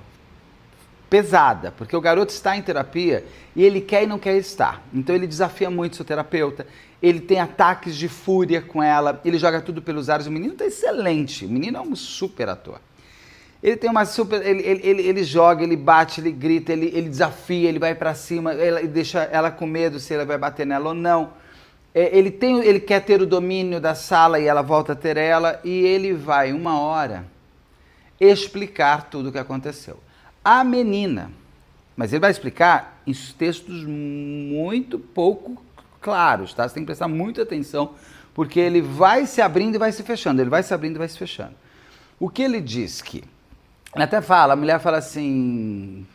Speaker 2: pesada, porque o garoto está em terapia e ele quer e não quer estar. Então ele desafia muito seu terapeuta, ele tem ataques de fúria com ela, ele joga tudo pelos ares. O menino está excelente, o menino é um super ator. Ele tem uma super... Ele joga, ele bate, ele grita, ele desafia, ele vai pra cima, ele deixa ela com medo se ela vai bater nela ou não. Ele quer ter o domínio da sala e ela volta a ter ela, e ele vai, uma hora, explicar tudo o que aconteceu. A menina, mas ele vai explicar em textos muito pouco claros, tá? Você tem que prestar muita atenção, porque ele vai se abrindo e vai se fechando, ele vai se abrindo e vai se fechando. O que ele diz que... Ele até fala, a mulher fala assim,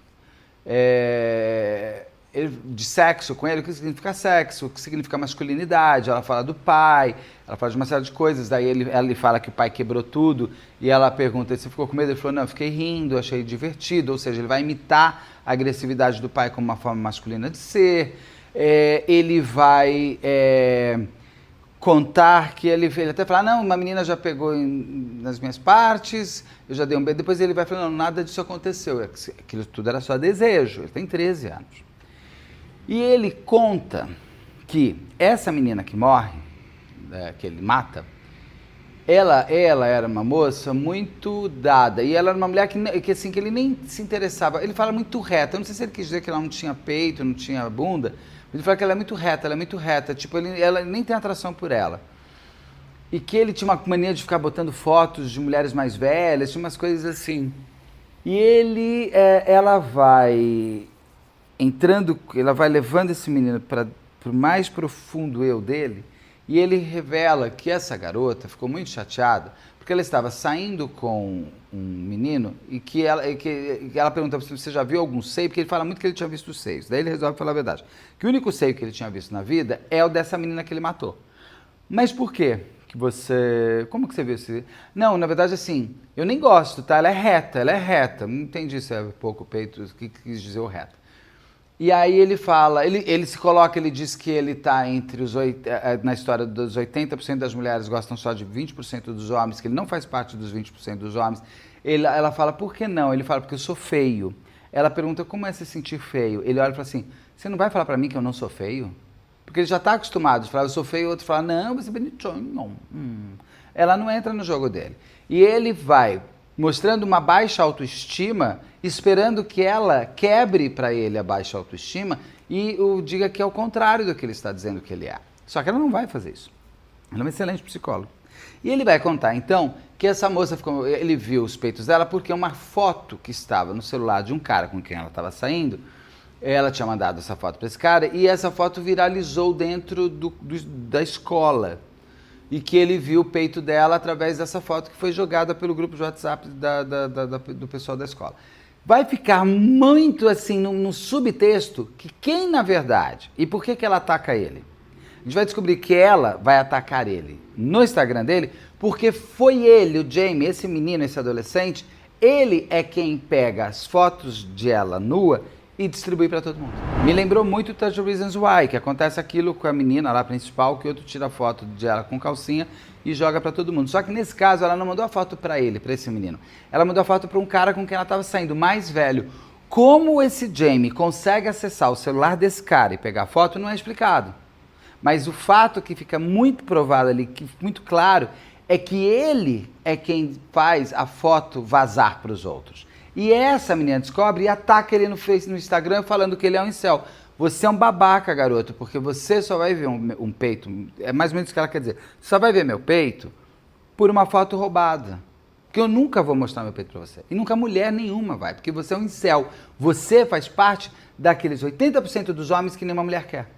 Speaker 2: de sexo com ele, o que significa sexo, o que significa masculinidade, ela fala do pai, ela fala de uma série de coisas, daí ele fala que o pai quebrou tudo, e ela pergunta, você ficou com medo? Ele falou, não, eu fiquei rindo, achei divertido, ou seja, ele vai imitar a agressividade do pai como uma forma masculina de ser, ele vai... contar que ele até fala, não, uma menina já pegou nas minhas partes, eu já dei um beijo, depois ele vai falando, não, nada disso aconteceu, aquilo tudo era só desejo, ele tem 13 anos. E ele conta que essa menina que morre, que ele mata, ela era uma moça muito dada, e ela era uma mulher que ele nem se interessava. Ele fala muito reta, eu não sei se ele quis dizer que ela não tinha peito, não tinha bunda, mas ele fala que ela é muito reta, tipo, ela nem tem atração por ela. E que ele tinha uma mania de ficar botando fotos de mulheres mais velhas, tinha umas coisas assim. E ela vai levando esse menino para o mais profundo eu dele, e ele revela que essa garota ficou muito chateada, porque ela estava saindo com um menino e que ela pergunta se você já viu algum seio, porque ele fala muito que ele tinha visto os seios. Daí ele resolve falar a verdade, que o único seio que ele tinha visto na vida é o dessa menina que ele matou. Mas por quê? Como que você viu esse? Não, na verdade, assim, eu nem gosto, tá? Ela é reta. Não entendi se é pouco peito, o que quis dizer o reta. E aí ele fala, ele se coloca, ele diz que ele está entre na história dos 80% das mulheres gostam só de 20% dos homens, que ele não faz parte dos 20% dos homens. Ela fala, por que não? Ele fala, porque eu sou feio. Ela pergunta, como é se sentir feio? Ele olha e fala assim, você não vai falar para mim que eu não sou feio? Porque ele já está acostumado a falar, eu sou feio, o outro fala, não, você é bonitinho. Ela não entra no jogo dele. E ele vai mostrando uma baixa autoestima, esperando que ela quebre para ele a baixa autoestima e diga que é o contrário do que ele está dizendo que ele é. Só que ela não vai fazer isso. Ela é uma excelente psicóloga. E ele vai contar, então, que essa moça ele viu os peitos dela porque uma foto que estava no celular de um cara com quem ela estava saindo, ela tinha mandado essa foto para esse cara e essa foto viralizou dentro da escola. E que ele viu o peito dela através dessa foto que foi jogada pelo grupo de WhatsApp do pessoal da escola. Vai ficar muito assim, no subtexto, que quem na verdade, e por que ela ataca ele? A gente vai descobrir que ela vai atacar ele no Instagram dele, porque foi ele, o Jamie, esse menino, esse adolescente, ele é quem pega as fotos de ela nua e distribui para todo mundo. Me lembrou muito Touch Reasons Why, que acontece aquilo com a menina lá principal, que outro tira a foto de ela com calcinha e joga para todo mundo. Só que nesse caso ela não mandou a foto para ele, para esse menino. Ela mandou a foto para um cara com quem ela estava saindo, mais velho. Como esse Jamie consegue acessar o celular desse cara e pegar a foto não é explicado. Mas o fato que fica muito provado ali, muito claro, é que ele é quem faz a foto vazar para os outros. E essa menina descobre e ataca ele no Instagram falando que ele é um incel. Você é um babaca, garoto, porque você só vai ver um peito, é mais ou menos o que ela quer dizer, você só vai ver meu peito por uma foto roubada. Porque eu nunca vou mostrar meu peito pra você. E nunca mulher nenhuma vai, porque você é um incel. Você faz parte daqueles 80% dos homens que nenhuma mulher quer.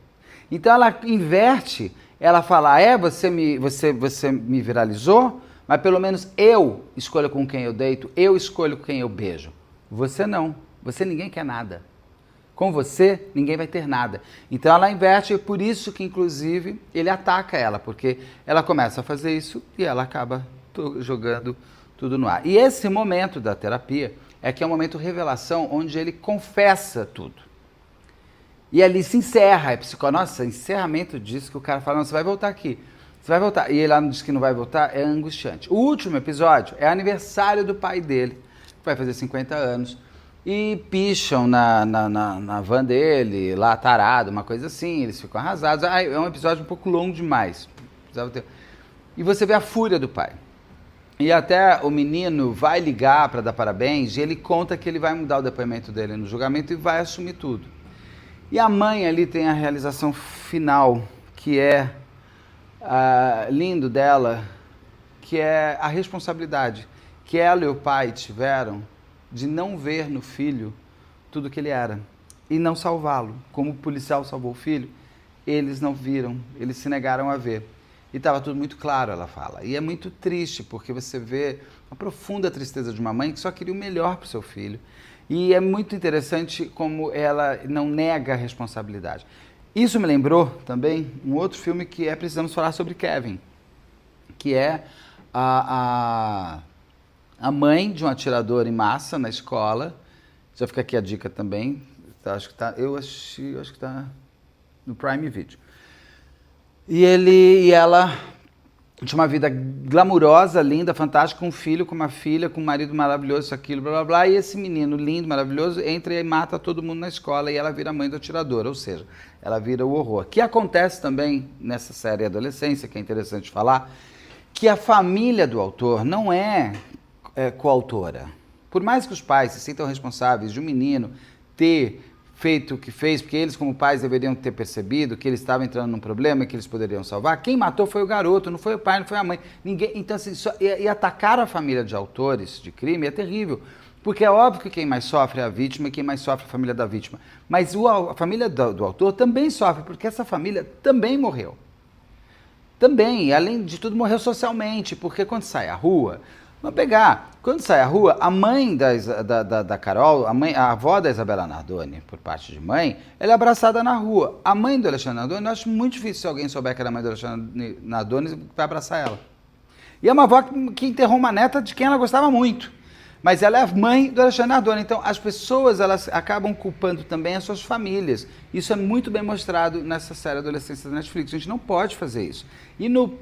Speaker 2: Então ela inverte, ela fala, você me viralizou? Mas pelo menos eu escolho com quem eu deito, eu escolho com quem eu beijo. Você não. Você ninguém quer nada. Com você, ninguém vai ter nada. Então ela inverte e é por isso que, inclusive, ele ataca ela, porque ela começa a fazer isso e ela acaba jogando tudo no ar. E esse momento da terapia é que é um momento revelação, onde ele confessa tudo. E ali se encerra, nossa, encerramento disso que o cara fala, não, você vai voltar aqui. Você vai voltar. E ele lá diz que não vai voltar, é angustiante. O último episódio é aniversário do pai dele, que vai fazer 50 anos. E picham na van dele, lá tarado, uma coisa assim, eles ficam arrasados. É um episódio um pouco longo demais. E você vê a fúria do pai. E até o menino vai ligar para dar parabéns e ele conta que ele vai mudar o depoimento dele no julgamento e vai assumir tudo. E a mãe ali tem a realização final, que é lindo dela, que é a responsabilidade que ela e o pai tiveram de não ver no filho tudo que ele era e não salvá-lo. Como o policial salvou o filho, eles não viram, eles se negaram a ver. E estava tudo muito claro, ela fala. E é muito triste, porque você vê uma profunda tristeza de uma mãe que só queria o melhor para o seu filho. E é muito interessante como ela não nega a responsabilidade. Isso me lembrou também um outro filme que é Precisamos Falar sobre Kevin, que é a mãe de um atirador em massa na escola. Já fica aqui a dica também. Eu acho que está no Prime Video. E ela tinha uma vida glamurosa, linda, fantástica, com um filho, com uma filha, com um marido maravilhoso, isso, aquilo, blá, blá, blá. E esse menino lindo, maravilhoso, entra e mata todo mundo na escola e ela vira a mãe do atirador, ou seja, ela vira o horror. Que acontece também nessa série Adolescência, que é interessante falar, que a família do autor não é coautora. Por mais que os pais se sintam responsáveis de um menino ter feito o que fez, porque eles como pais deveriam ter percebido que ele estava entrando num problema e que eles poderiam salvar, quem matou foi o garoto, não foi o pai, não foi a mãe. Ninguém, então, assim, e atacar a família de autores de crime é terrível, porque é óbvio que quem mais sofre é a vítima e quem mais sofre é a família da vítima. Mas a família do autor também sofre, porque essa família também morreu. Também, além de tudo, morreu socialmente, porque quando sai à rua, vamos pegar, quando sai à rua, a mãe da Carol, a avó da Isabela Nardoni, por parte de mãe, ela é abraçada na rua. A mãe do Alexandre Nardoni, eu acho muito difícil se alguém souber que era a mãe do Alexandre Nardoni, vai abraçar ela. E é uma avó que enterrou uma neta de quem ela gostava muito. Mas ela é a mãe do Alexandre Nardoni. Então, as pessoas elas acabam culpando também as suas famílias. Isso é muito bem mostrado nessa série Adolescência da Netflix. A gente não pode fazer isso. E no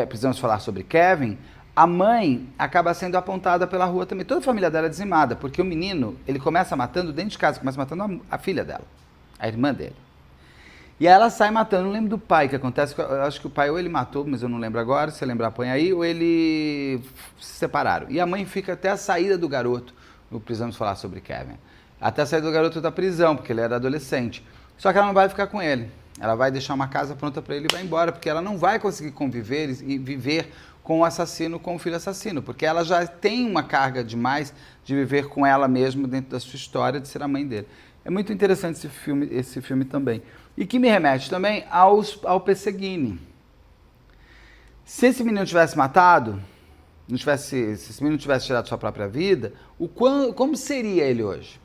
Speaker 2: precisamos falar sobre Kevin, a mãe acaba sendo apontada pela rua também. Toda a família dela é dizimada, porque o menino, ele começa matando dentro de casa, começa matando a filha dela, a irmã dele. E aí ela sai matando, não lembro do pai, que acontece, eu acho que o pai ou ele matou, mas eu não lembro agora, se você lembrar põe aí, ou ele se separaram. E a mãe fica até a saída do garoto, precisamos falar sobre Kevin, até a saída do garoto da prisão, porque ele era adolescente. Só que ela não vai ficar com ele, ela vai deixar uma casa pronta para ele e vai embora, porque ela não vai conseguir conviver e viver com o assassino, com o filho assassino, porque ela já tem uma carga demais de viver com ela mesma dentro da sua história, de ser a mãe dele. É muito interessante esse filme também. E que me remete também ao Perseguini. Se esse menino tivesse matado, se esse menino tivesse tirado sua própria vida, como seria ele hoje?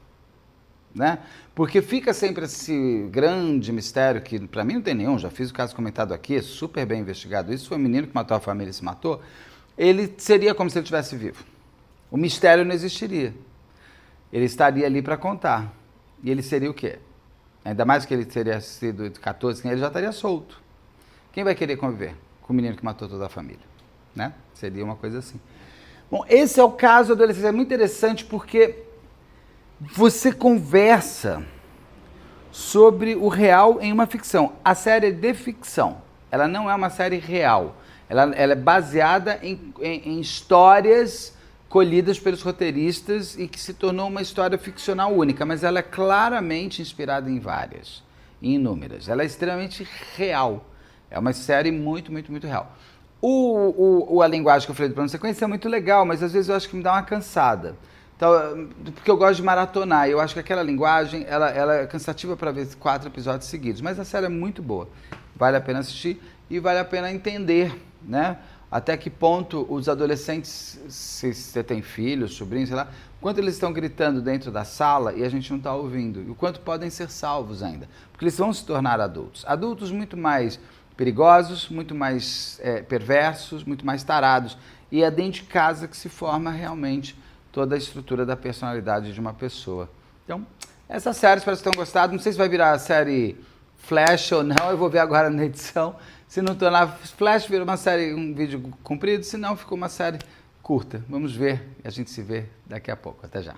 Speaker 2: Né? Porque fica sempre esse grande mistério que para mim não tem nenhum, já fiz o caso comentado aqui, é super bem investigado. Isso foi um menino que matou a família e se matou. Ele seria como se ele estivesse vivo. O mistério não existiria. Ele estaria ali para contar. E ele seria o quê? Ainda mais que ele teria sido de 14, ele já estaria solto. Quem vai querer conviver com o menino que matou toda a família? Né? Seria uma coisa assim. Bom, esse é o caso da adolescência. É muito interessante porque você conversa sobre o real em uma ficção. A série é de ficção. Ela não é uma série real. Ela é baseada em histórias colhidas pelos roteiristas e que se tornou uma história ficcional única, mas ela é claramente inspirada em várias, em inúmeras. Ela é extremamente real. É uma série muito, muito, muito real. A linguagem que eu falei do plano de sequência é muito legal, mas às vezes eu acho que me dá uma cansada. Então, porque eu gosto de maratonar, eu acho que aquela linguagem ela é cansativa para ver 4 episódios seguidos, mas a série é muito boa. Vale a pena assistir e vale a pena entender, né? Até que ponto os adolescentes, se você tem filhos, sobrinhos, sei lá, quanto eles estão gritando dentro da sala e a gente não está ouvindo, e o quanto podem ser salvos ainda, porque eles vão se tornar adultos. Adultos muito mais perigosos, muito mais perversos, muito mais tarados, e é dentro de casa que se forma realmente toda a estrutura da personalidade de uma pessoa. Então, essa série, espero que vocês tenham gostado, não sei se vai virar a série Flash ou não, eu vou ver agora na edição. Se não tornar Flash, vira uma série, um vídeo comprido, se não, ficou uma série curta. Vamos ver, a gente se vê daqui a pouco. Até já.